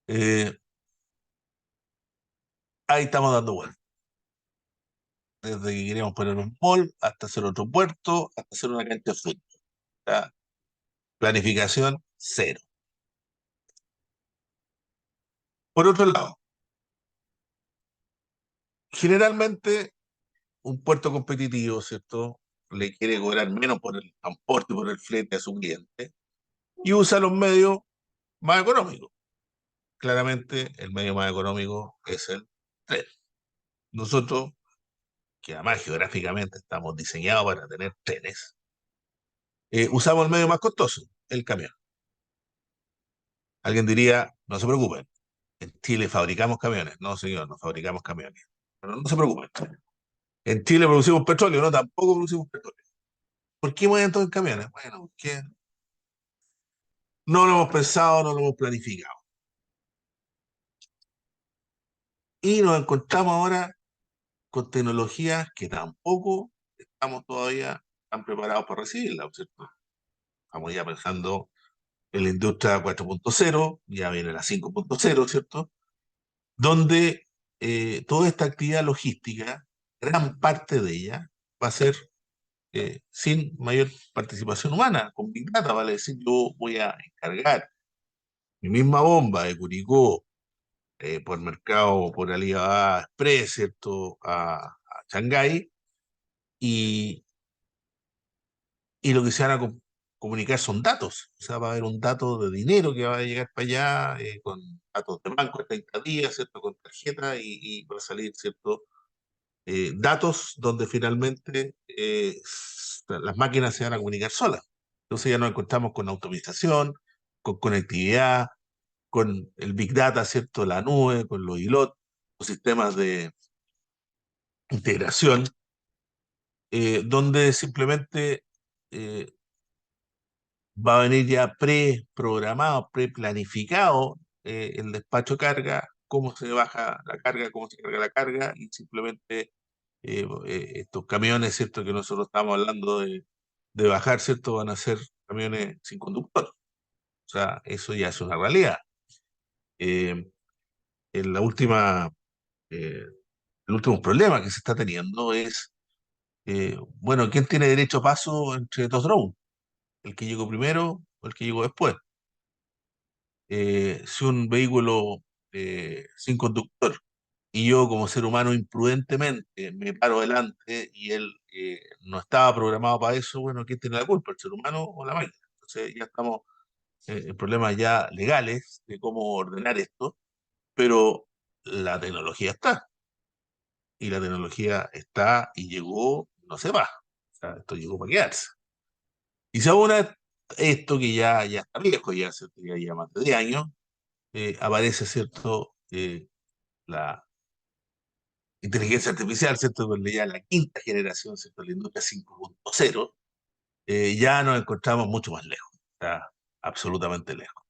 Eh, ahí estamos dando vueltas. Desde que queríamos poner un mall, hasta hacer otro puerto, hasta hacer una cancha de fútbol. ¿Ya? Planificación cero. Por otro lado, generalmente un puerto competitivo, ¿cierto? Le quiere cobrar menos por el transporte, por el flete a su cliente y usa los medios más económicos. Claramente, el medio más económico es el tren. Nosotros, que además geográficamente estamos diseñados para tener trenes, usamos el medio más costoso, el camión. Alguien diría, no se preocupen, en Chile fabricamos camiones. No, señor, no fabricamos camiones. Pero no se preocupen. En Chile producimos petróleo, no, tampoco producimos petróleo. ¿Por qué mueven todo en camiones? Bueno, porque no lo hemos pensado, no lo hemos planificado. Y nos encontramos ahora con tecnologías que tampoco estamos todavía tan preparados para recibirlas, ¿cierto? Estamos ya pensando en la industria 4.0, ya viene la 5.0, ¿cierto? Donde toda esta actividad logística, gran parte de ella, va a ser sin mayor participación humana, con Big Data, vale decir, yo voy a encargar mi misma bomba de Curicó por mercado, por Alibaba Express, ¿cierto? A Shanghái, y, y lo que se van a comunicar son datos. O sea, va a haber un dato de dinero que va a llegar para allá, con datos de banco de 30 días, ¿cierto? Con tarjeta y va a salir, ¿cierto? Datos donde finalmente las máquinas se van a comunicar solas. Entonces ya nos encontramos con automatización, con conectividad, con el Big Data, ¿cierto? La nube, con los ILOT, los sistemas de integración, donde simplemente eh, va a venir ya pre-programado, pre-planificado el despacho de carga, cómo se baja la carga, cómo se carga la carga, y simplemente estos camiones, ¿cierto? Que nosotros estamos hablando de bajar, ¿cierto? Van a ser camiones sin conductor. O sea, eso ya es una realidad. Eh, en la última, eh, el último problema que se está teniendo es, bueno, ¿quién tiene derecho a paso entre dos drones? El que llegó primero o el que llegó después. Si un vehículo sin conductor y yo como ser humano imprudentemente me paro adelante y él no estaba programado para eso, bueno, ¿quién tiene la culpa? ¿El ser humano o la máquina? Entonces ya estamos en problemas ya legales de cómo ordenar esto, pero la tecnología está, y la tecnología está y llegó, no se va. O sea, esto llegó para quedarse. Y si aún esto que ya está viejo, ya, ¿cierto? Ya lleva más de 10 años, aparece, ¿cierto? La inteligencia artificial, ¿cierto? Con ya la quinta generación, ¿cierto? La industria 5.0, ya nos encontramos mucho más lejos, está absolutamente lejos.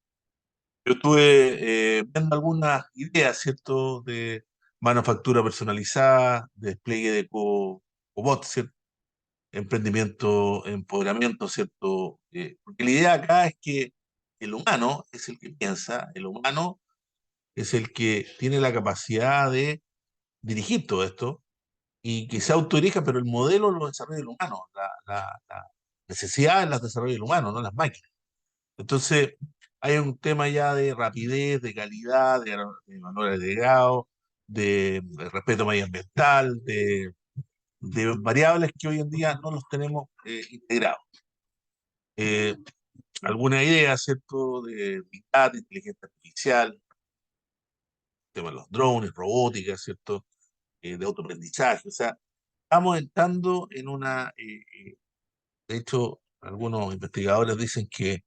Yo estuve viendo algunas ideas, ¿cierto? De manufactura personalizada, de despliegue de cobots, ¿cierto? Emprendimiento, empoderamiento, ¿cierto? Porque la idea acá es que el humano es el que piensa, el humano es el que tiene la capacidad de dirigir todo esto y que se autodirija, pero el modelo lo desarrolla el humano, la necesidad las desarrolla el humano, no las máquinas. Entonces, hay un tema ya de rapidez, de calidad, de valor agregado, de respeto medioambiental, de variables que hoy en día no los tenemos integrados. Eh, Alguna idea, ¿cierto?, de Big Data, inteligencia artificial, tema de los drones, robótica, ¿cierto?, de autoaprendizaje. O sea, estamos entrando en una, de hecho, algunos investigadores dicen que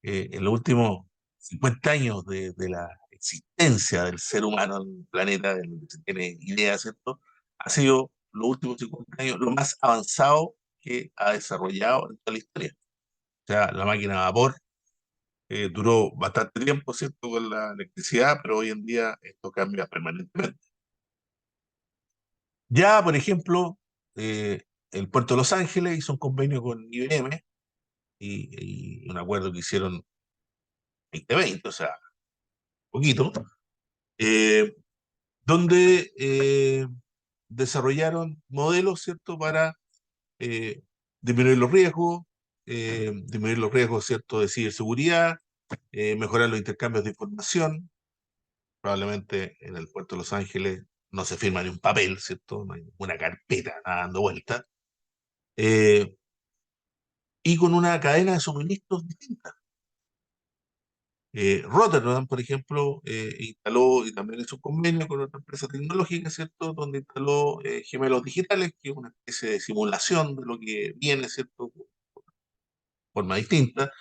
en los últimos 50 años de la existencia del ser humano en el planeta, de lo que se tiene idea, ¿cierto? Ha sido los últimos 50 años lo más avanzado que ha desarrollado en toda la historia. O sea, la máquina a vapor duró bastante tiempo, ¿cierto? Con la electricidad, pero hoy en día esto cambia permanentemente. Ya, por ejemplo, el puerto de Los Ángeles hizo un convenio con IBM y un acuerdo que hicieron 2020, o sea, poquito, eh, donde desarrollaron modelos, ¿cierto?, para eh, disminuir disminuir los riesgos, ¿cierto?, de ciberseguridad, mejorar los intercambios de información. Probablemente en el puerto de Los Ángeles no se firma ni un papel, ¿cierto? No hay una carpeta nada dando vuelta. Eh, y con una cadena de suministros distinta. Rotterdam, por ejemplo, instaló y también hizo un convenio con otra empresa tecnológica, ¿cierto? Donde instaló gemelos digitales, que es una especie de simulación de lo que viene, ¿cierto? De forma distinta,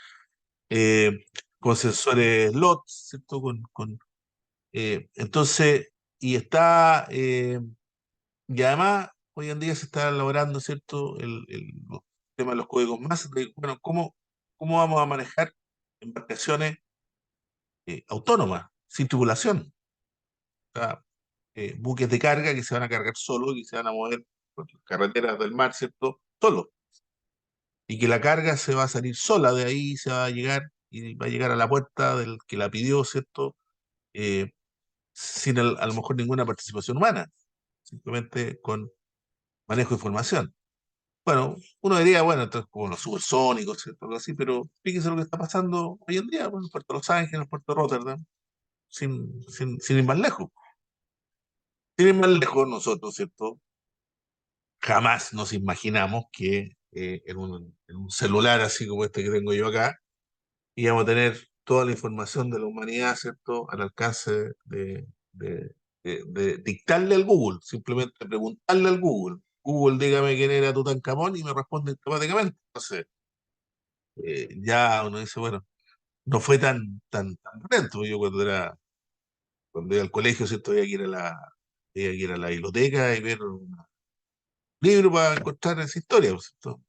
eh, con sensores LOT, ¿cierto? Entonces, y está, y además, hoy en día se está elaborando, ¿cierto? Los temas de los códigos más, bueno, ¿cómo vamos a manejar embarcaciones autónomas, sin tripulación? O sea, buques de carga que se van a cargar solos y se van a mover por las carreteras del mar, ¿cierto? Solos. Y que la carga se va a salir sola de ahí, se va a llegar y va a llegar a la puerta del que la pidió, ¿cierto? Eh, Sin a lo mejor ninguna participación humana, simplemente con manejo de información. Bueno, uno diría, bueno, entonces como los supersónicos, ¿cierto? Algo así, pero fíjese lo que está pasando hoy en día, bueno, en Puerto Los Ángeles, en Puerto Rotterdam, sin ir más lejos. Sin ir más lejos, nosotros, ¿cierto? Jamás nos imaginamos que en un celular así como este que tengo yo acá, íbamos a tener toda la información de la humanidad, ¿cierto? Al alcance de dictarle al Google, simplemente preguntarle al Google. Google, dígame quién era Tutankamón y me responde automáticamente. Entonces, ya uno dice, bueno, no fue tan lento. Yo cuando iba al colegio, ¿cierto? Había que ir a la biblioteca y ver un libro para encontrar esa historia, ¿cierto?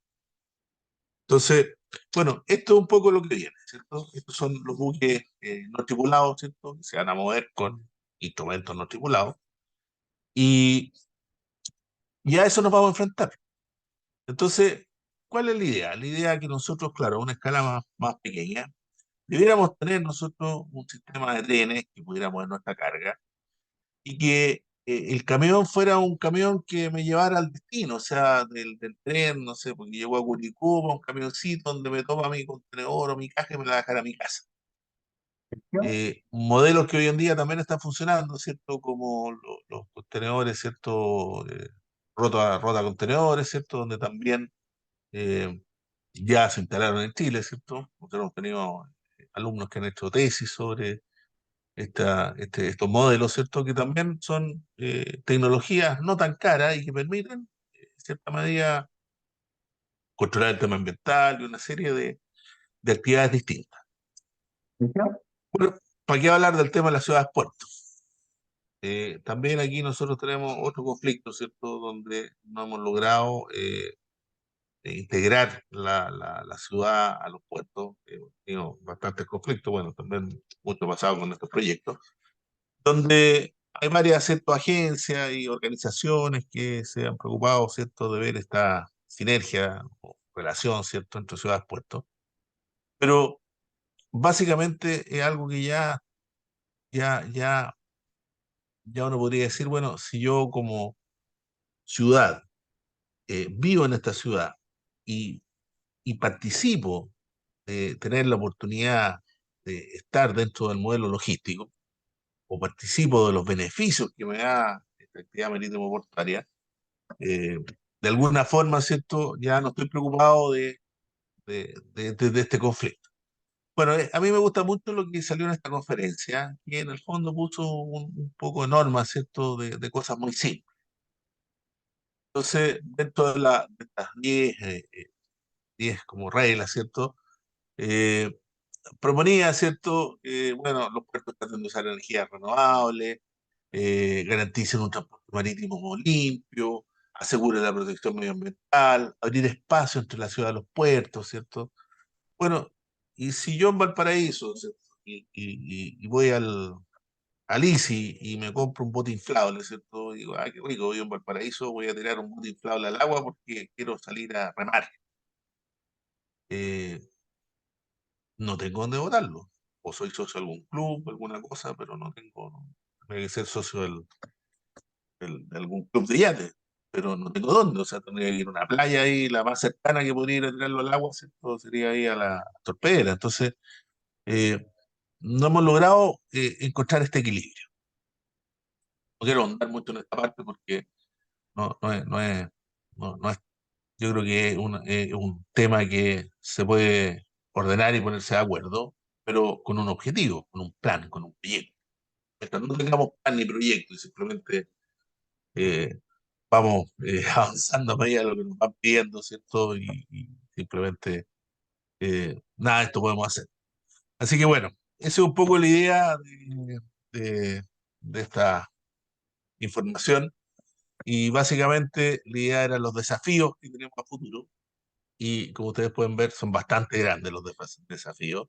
Entonces, bueno, esto es un poco lo que viene, ¿cierto? Estos son los buques no tripulados, ¿cierto? Que se van a mover con instrumentos no tripulados. Y, y a eso nos vamos a enfrentar. Entonces, ¿cuál es la idea? La idea es que nosotros, claro, a una escala más pequeña, debiéramos tener nosotros un sistema de trenes que pudiera mover nuestra carga y que el camión fuera un camión que me llevara al destino, o sea, del tren, no sé, porque llegó a Curicó, un camioncito donde me toma mi contenedor o mi caja y me la dejará a mi casa. Modelos que hoy en día también están funcionando, ¿cierto? Como los contenedores, ¿cierto? Rota contenedores, ¿cierto? Donde también eh, ya se instalaron en Chile, ¿cierto? Nosotros hemos tenido alumnos que han hecho tesis sobre estos modelos, ¿cierto? Que también son tecnologías no tan caras y que permiten, en cierta medida, controlar el tema ambiental y una serie de actividades distintas. Bueno, ¿para qué hablar del tema de las ciudades puertos? También aquí nosotros tenemos otro conflicto, ¿cierto? Donde no hemos logrado integrar la ciudad a los puertos. Bastantes conflictos, bueno, también mucho pasado con estos proyectos, donde hay varias, ¿cierto? Agencias y organizaciones que se han preocupado, ¿cierto? De ver esta sinergia o relación, ¿cierto? Entre ciudades puertos. Pero básicamente es algo que ya, ya, ya uno podría decir, bueno, si yo como ciudad vivo en esta ciudad y, y participo de tener la oportunidad de estar dentro del modelo logístico o participo de los beneficios que me da esta actividad marítimo portuaria, de alguna forma, ¿cierto? Ya no estoy preocupado de este conflicto. Bueno, a mí me gusta mucho lo que salió en esta conferencia, que en el fondo puso un poco de normas, ¿cierto? De cosas muy simples. Entonces, dentro de estas 10 como reglas, ¿cierto? Eh, Proponía, ¿cierto? Bueno, los puertos traten de usar energías renovables, garanticen un transporte marítimo limpio, aseguren la protección medioambiental, abrir espacio entre la ciudad y los puertos, ¿cierto? Bueno, y si yo en Valparaíso, ¿cierto? Y voy al ICI y me compro un bote inflable, ¿cierto? Y digo, ah, qué rico, voy en Valparaíso, voy a tirar un bote inflable al agua porque quiero salir a remar. Eh, no tengo dónde votarlo. O soy socio de algún club, alguna cosa, pero no tengo, no, tendría que ser socio de algún club de yate, pero no tengo dónde, o sea, tendría que ir a una playa ahí, la más cercana que podría ir a tirarlo al agua, ¿cierto? Sería ahí a la torpedera. Entonces, eh, no hemos logrado encontrar este equilibrio. No quiero ahondar mucho en esta parte porque no es, yo creo que es un tema que se puede ordenar y ponerse de acuerdo, pero con un objetivo, con un plan, con un proyecto. Mientras no tengamos plan ni proyecto y simplemente eh, vamos avanzando a medida de lo que nos van pidiendo, ¿cierto? Y simplemente nada de esto podemos hacer. Así que bueno, esa es un poco la idea de, de esta información y básicamente la idea eran los desafíos que tenemos a futuro y como ustedes pueden ver son bastante grandes los desafíos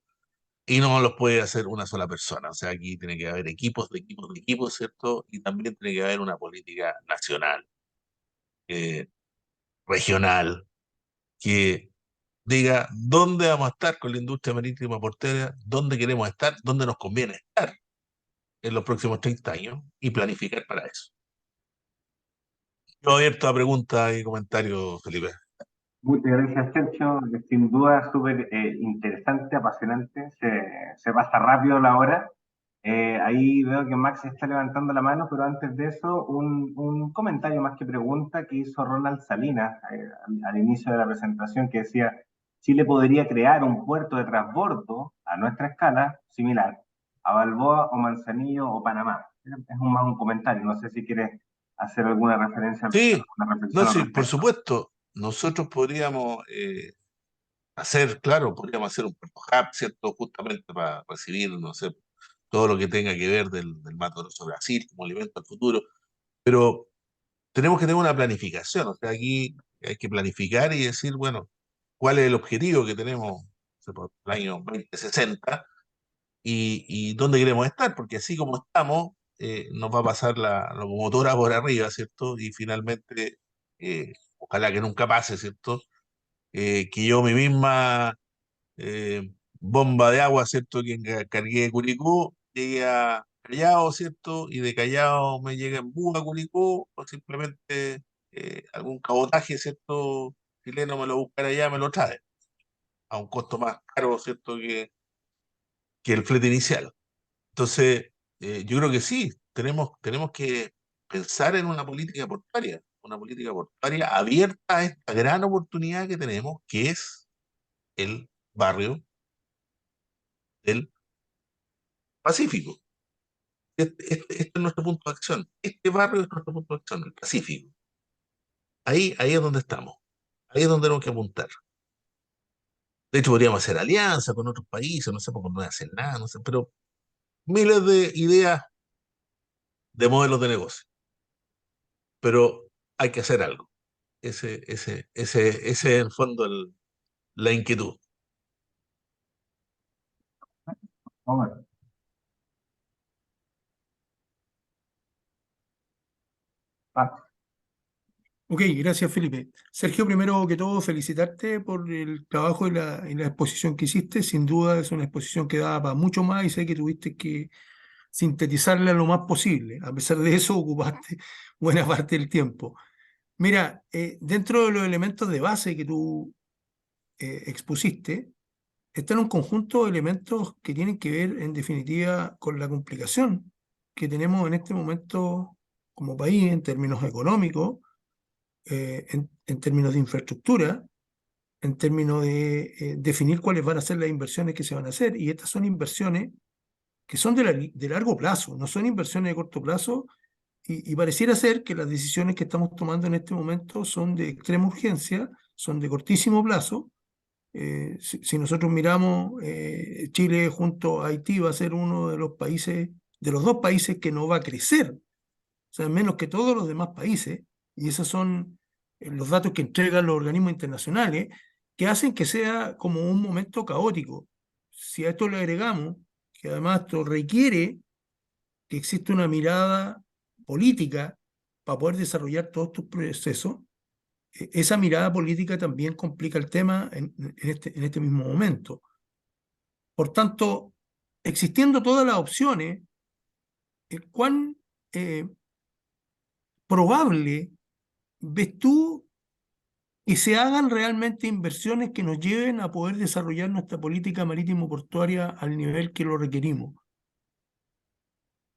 y no los puede hacer una sola persona. O sea, aquí tiene que haber equipos de equipos de equipos, ¿cierto? Y también tiene que haber una política nacional, eh, regional, que diga dónde vamos a estar con la industria marítima portuaria, dónde queremos estar, dónde nos conviene estar en los próximos 30 años y planificar para eso. Yo abierto a preguntas y comentarios, Felipe. Muchas gracias, Sergio. Sin duda, súper interesante, apasionante. Se pasa rápido la hora. Ahí veo que Max está levantando la mano, pero antes de eso, un comentario más que pregunta que hizo Ronald Salinas al inicio de la presentación, que decía, Chile podría crear un puerto de transbordo a nuestra escala, similar, a Balboa o Manzanillo o Panamá. Es más un comentario, no sé si quieres hacer alguna referencia, Sí, alguna no, reflexión al sí, por respecto. supuesto. Nosotros podríamos hacer, claro, podríamos hacer un puerto hub, ¿cierto? Justamente para recibir, no sé, todo lo que tenga que ver del Mato Grosso Brasil como alimento al futuro. Pero tenemos que tener una planificación, o sea, aquí hay que planificar y decir, bueno, cuál es el objetivo que tenemos, no sé, por el año 2060 y dónde queremos estar, porque así como estamos, nos va a pasar la locomotora por arriba, ¿cierto? Y finalmente, ojalá que nunca pase, ¿cierto? Que yo mi misma bomba de agua, ¿cierto? Que cargué de Curicó, llegue Callao, ¿cierto? Y de Callao me llega en bus a Curicó, o simplemente algún cabotaje, ¿cierto? Chileno me lo buscara allá, me lo trae, a un costo más caro, ¿cierto? Que el flete inicial. Entonces, yo creo que sí, tenemos que pensar en una política portuaria abierta a esta gran oportunidad que tenemos, que es el barrio del Pacífico. Este es nuestro punto de acción. Este barrio es nuestro punto de acción, el Pacífico. Ahí es donde estamos. Ahí es donde tenemos que apuntar. De hecho, podríamos hacer alianza con otros países, no sé, porque no hacen nada, no sé, pero miles de ideas de modelos de negocio. Pero hay que hacer algo. Ese es en el fondo la inquietud. Bueno, ah, Ok, gracias Felipe. Sergio, primero que todo, felicitarte por el trabajo y la exposición que hiciste. Sin duda es una exposición que daba para mucho más y sé que tuviste que sintetizarla lo más posible. A pesar de eso, ocupaste buena parte del tiempo. Mira, dentro de los elementos de base que tú expusiste, están un conjunto de elementos que tienen que ver, en definitiva, con la complicación que tenemos en este momento como país en términos económicos, en términos de infraestructura, en términos de definir cuáles van a ser las inversiones que se van a hacer. Y estas son inversiones que son de largo plazo, no son inversiones de corto plazo. Y pareciera ser que las decisiones que estamos tomando en este momento son de extrema urgencia, son de cortísimo plazo. Si nosotros miramos, Chile junto a Haití va a ser uno de los países, de los dos países que no va a crecer, o sea, menos que todos los demás países, y esos son los datos que entregan los organismos internacionales, que hacen que sea como un momento caótico. Si a esto le agregamos que además esto requiere que exista una mirada política para poder desarrollar todos estos procesos, esa mirada política también complica el tema en este mismo momento. Por tanto, existiendo todas las opciones, ¿cuán eh, probable ves tú que se hagan realmente inversiones que nos lleven a poder desarrollar nuestra política marítimo-portuaria al nivel que lo requerimos?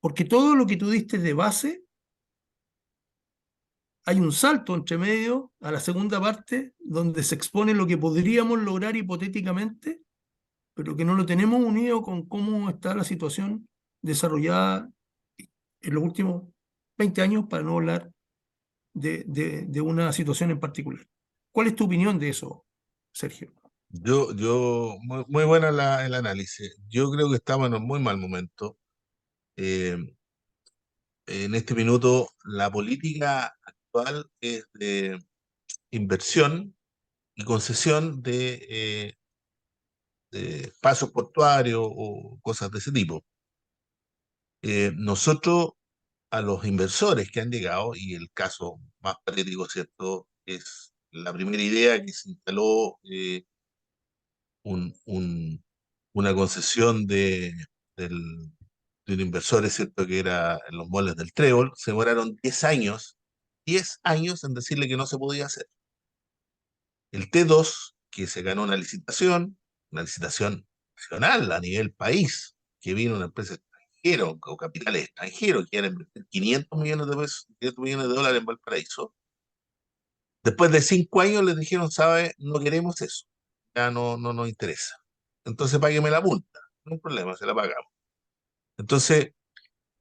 Porque todo lo que tú diste de base, hay un salto entre medio a la segunda parte donde se expone lo que podríamos lograr hipotéticamente, pero que no lo tenemos unido con cómo está la situación desarrollada en los últimos 20 años, para no hablar de una situación en particular. ¿Cuál es tu opinión de eso, Sergio? Muy buena el análisis. Yo creo que estamos en un muy mal momento. Eh, en este minuto, la política actual es de inversión y concesión de pasos portuarios o cosas de ese tipo. Nosotros, a los inversores que han llegado, y el caso más patético, ¿cierto? Es la primera idea que se instaló un, un- una concesión del, de un inversor, ¿cierto? Que era en los moles del Trébol. Se demoraron 10 años en decirle que no se podía hacer. El T2, que se ganó una licitación nacional a nivel país, que vino una empresa extranjera o capitales extranjeros que iban a invertir 500 millones de pesos, 500 millones de dólares en Valparaíso. Después de 5 años les dijeron, ¿sabe? No queremos eso, ya no nos interesa. Entonces págueme la multa, no hay problema, se la pagamos. Entonces,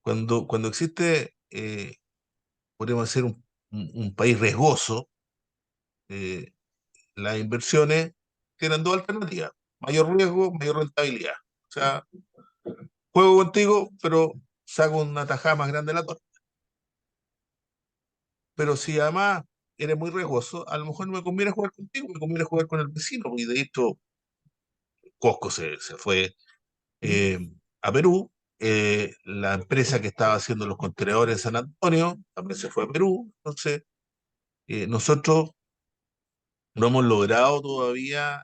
cuando existe, podríamos decir, un país riesgoso, eh, las inversiones tienen dos alternativas: mayor riesgo, mayor rentabilidad. O sea, juego contigo, pero saco una tajada más grande de la torta. Pero si además eres muy riesgoso, a lo mejor no me conviene jugar contigo, me conviene jugar con el vecino. Y de hecho, Costco se fue eh, a Perú. La empresa que estaba haciendo los contenedores en San Antonio también se fue a Perú. Entonces, nosotros no hemos logrado todavía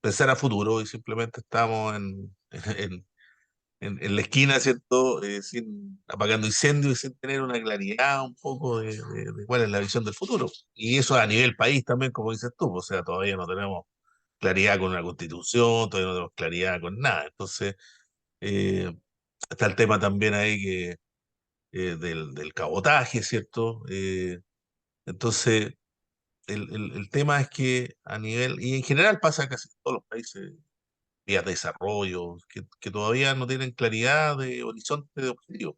pensar a futuro y simplemente estamos en la esquina, ¿cierto? Apagando incendios y sin tener una claridad un poco de cuál es la visión del futuro. Y eso a nivel país también, como dices tú, o sea, todavía no tenemos claridad con una constitución, todavía no tenemos claridad con nada. Entonces, eh, está el tema también ahí del cabotaje, ¿cierto? Entonces, el tema es que a nivel, y en general pasa en casi todos los países, vías de desarrollo, que todavía no tienen claridad de horizonte de objetivo.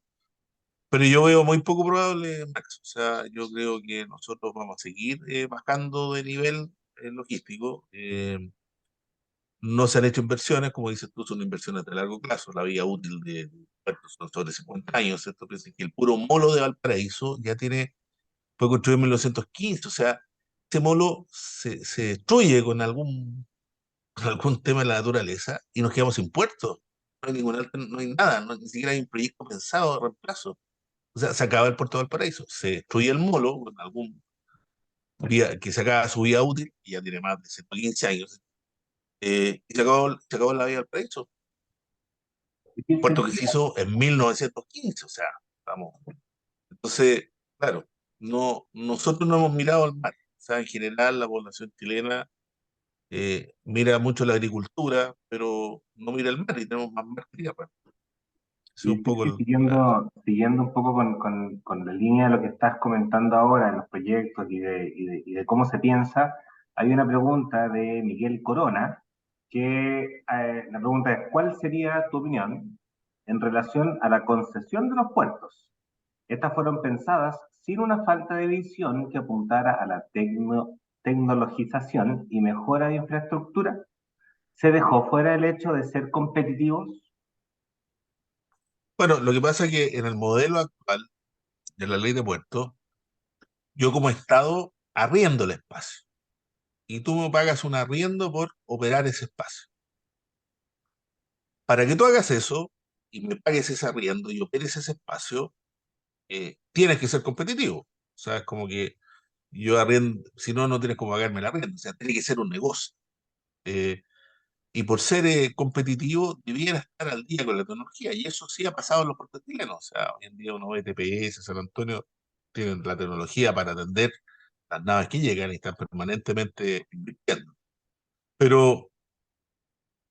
Pero yo veo muy poco probable, Max. O sea, yo creo que nosotros vamos a seguir bajando de nivel logístico. No se han hecho inversiones, como dices tú, son inversiones de largo plazo. La vida útil de puertos son sobre 50 años. Esto piensa que el puro molo de Valparaíso ya fue construido en 1915. O sea, ese molo se destruye con algún tema de la naturaleza y nos quedamos sin puertos. No hay no hay nada, ni siquiera hay un proyecto pensado de reemplazo. O sea, se acaba el puerto de Valparaíso, se destruye el molo, con algún día que se acaba su vida útil, y ya tiene más de 115 años, y se acabó la vida del Valparaíso. ¿En qué Puerto que se sentido? hizo en 1915, o sea, vamos. Entonces, claro, nosotros no hemos mirado al mar. O sea, en general la población chilena mira mucho la agricultura, pero no mira el mar y tenemos más mar que tierra. Ese es Y un poco Sergio, siguiendo un poco con la línea de lo que estás comentando ahora en los proyectos y de cómo se piensa, hay una pregunta de Miguel Corona, que la pregunta es, ¿cuál sería tu opinión en relación a la concesión de los puertos? Estas fueron pensadas sin una falta de visión que apuntara a la tecnologización y mejora de infraestructura. ¿Se dejó fuera el hecho de ser competitivos? Bueno, lo que pasa es que en el modelo actual de la ley de puertos, yo como Estado arriendo el espacio y tú me pagas un arriendo por operar ese espacio. Para que tú hagas eso y me pagues ese arriendo y operes ese espacio, tienes que ser competitivo. O sea, es como que yo arriendo, si no, no tienes como pagarme el arriendo. O sea, tiene que ser un negocio. Eh, y por ser competitivo, debiera estar al día con la tecnología. Y eso sí ha pasado en los puertos chilenos. O sea, hoy en día uno ve TPS, San Antonio, tienen la tecnología para atender las naves que llegan y están permanentemente invirtiendo. Pero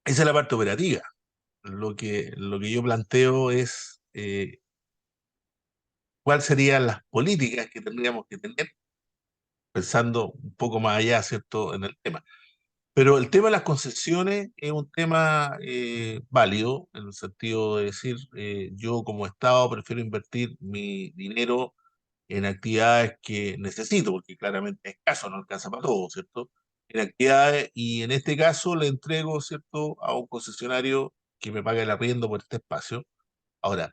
esa es la parte operativa. Lo que yo planteo es cuáles serían las políticas que tendríamos que tener, pensando un poco más allá, ¿cierto?, en el tema. Pero el tema de las concesiones es un tema válido, en el sentido de decir, yo como Estado prefiero invertir mi dinero en actividades que necesito, porque claramente es escaso, no alcanza para todo, ¿cierto? En actividades, y en este caso le entrego, ¿cierto?, a un concesionario que me pague el arriendo por este espacio. Ahora,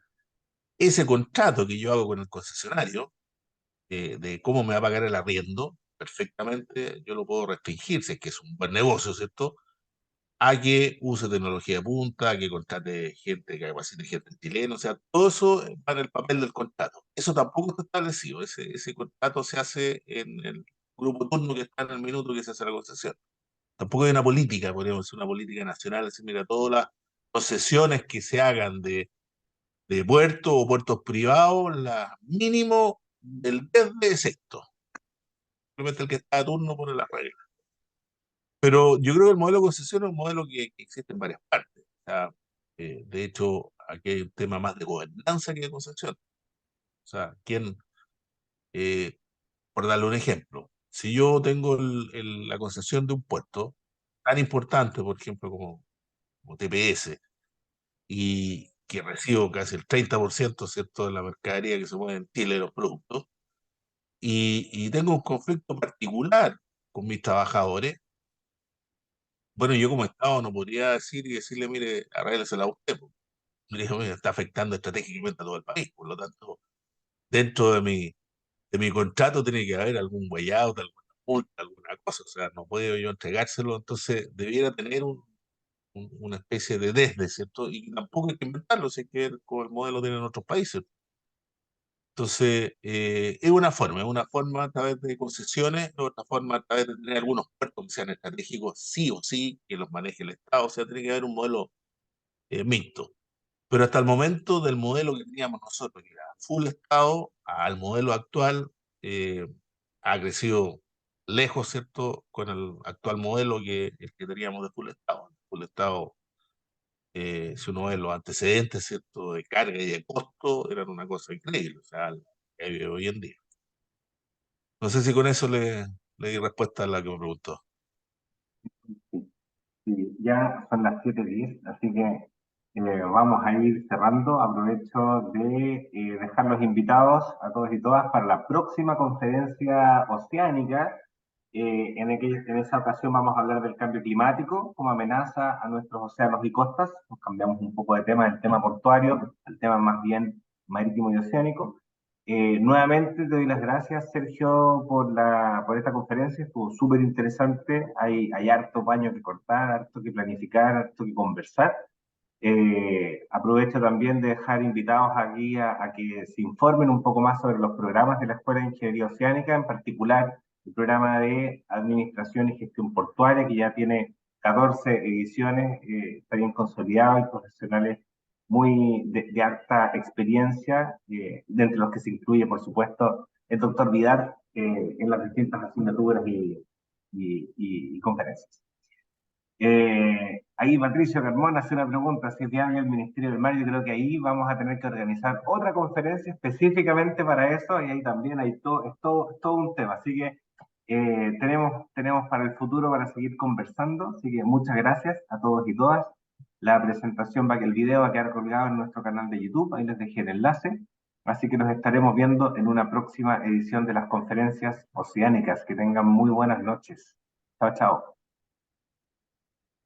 ese contrato que yo hago con el concesionario, de cómo me va a pagar el arriendo, perfectamente yo lo puedo restringir, si es que es un buen negocio, ¿cierto? A que use tecnología de punta, a que contrate gente, que capacite gente chilena, o sea, todo eso va en el papel del contrato. Eso tampoco está establecido, ese contrato se hace en el grupo turno que está en el minuto que se hace la concesión. Tampoco hay una política, podríamos decir, una política nacional, decir, mira, todas las concesiones que se hagan de puertos o puertos privados, la mínimo del 10 de sexto. Simplemente el que está a turno pone las reglas. Pero yo creo que el modelo de concesión es un modelo que existe en varias partes. O sea, de hecho, aquí hay un tema más de gobernanza que de concesión. O sea, eh, por darle un ejemplo, si yo tengo la concesión de un puerto tan importante, por ejemplo, como TPS, y que recibo casi el 30%, ¿cierto?, de la mercadería que se mueve en Chile, de los productos, y tengo un conflicto particular con mis trabajadores, bueno, yo como Estado no podría decir y decirle, mire, arréglesela a usted, porque mire, está afectando estratégicamente a todo el país. Por lo tanto, dentro de mi contrato tiene que haber algún way-out, alguna multa, alguna cosa. O sea, no puedo yo entregárselo. Entonces, debiera tener una especie de desde, ¿cierto? Y tampoco hay que inventarlo, si hay que ver cómo el modelo tiene en otros países. Entonces, es una forma a través de concesiones, es otra forma a través de tener algunos puertos que sean estratégicos, sí o sí, que los maneje el Estado. O sea, tiene que haber un modelo mixto. Pero hasta el momento del modelo que teníamos nosotros, que era full Estado, al modelo actual, eh, ha crecido lejos, ¿cierto?, con el actual modelo que el que teníamos de full Estado. Full Estado, si uno ve los antecedentes, ¿cierto?, de carga y de costo, eran una cosa increíble, o sea, que hay hoy en día. No sé si con eso le di respuesta a la que me preguntó. Sí, sí, ya son las 7:10, así que vamos a ir cerrando. Aprovecho de dejar los invitados a todos y todas para la próxima conferencia oceánica. En esa ocasión vamos a hablar del cambio climático como amenaza a nuestros océanos y costas. Nos cambiamos un poco de tema, del tema portuario al tema más bien marítimo y oceánico. Nuevamente te doy las gracias, Sergio, por esta conferencia. Estuvo súper interesante. Hay harto paño que cortar, harto que planificar, harto que conversar. Aprovecho también de dejar invitados aquí a que se informen un poco más sobre los programas de la Escuela de Ingeniería Oceánica, en particular el programa de Administración y Gestión Portuaria, que ya tiene 14 ediciones, está bien consolidado y profesionales muy de alta experiencia, de entre los que se incluye, por supuesto, el doctor Vidal en las distintas asignaturas y conferencias. Ahí Patricio Carmona hace una pregunta, si es viable el Ministerio del Mar. Yo creo que ahí vamos a tener que organizar otra conferencia específicamente para eso, y ahí también es todo un tema. Así que tenemos para el futuro para seguir conversando, así que muchas gracias a todos y todas. La presentación el video va a quedar colgado en nuestro canal de YouTube, ahí les dejé el enlace. Así que nos estaremos viendo en una próxima edición de las conferencias oceánicas. Que tengan muy buenas noches. Chao, chao.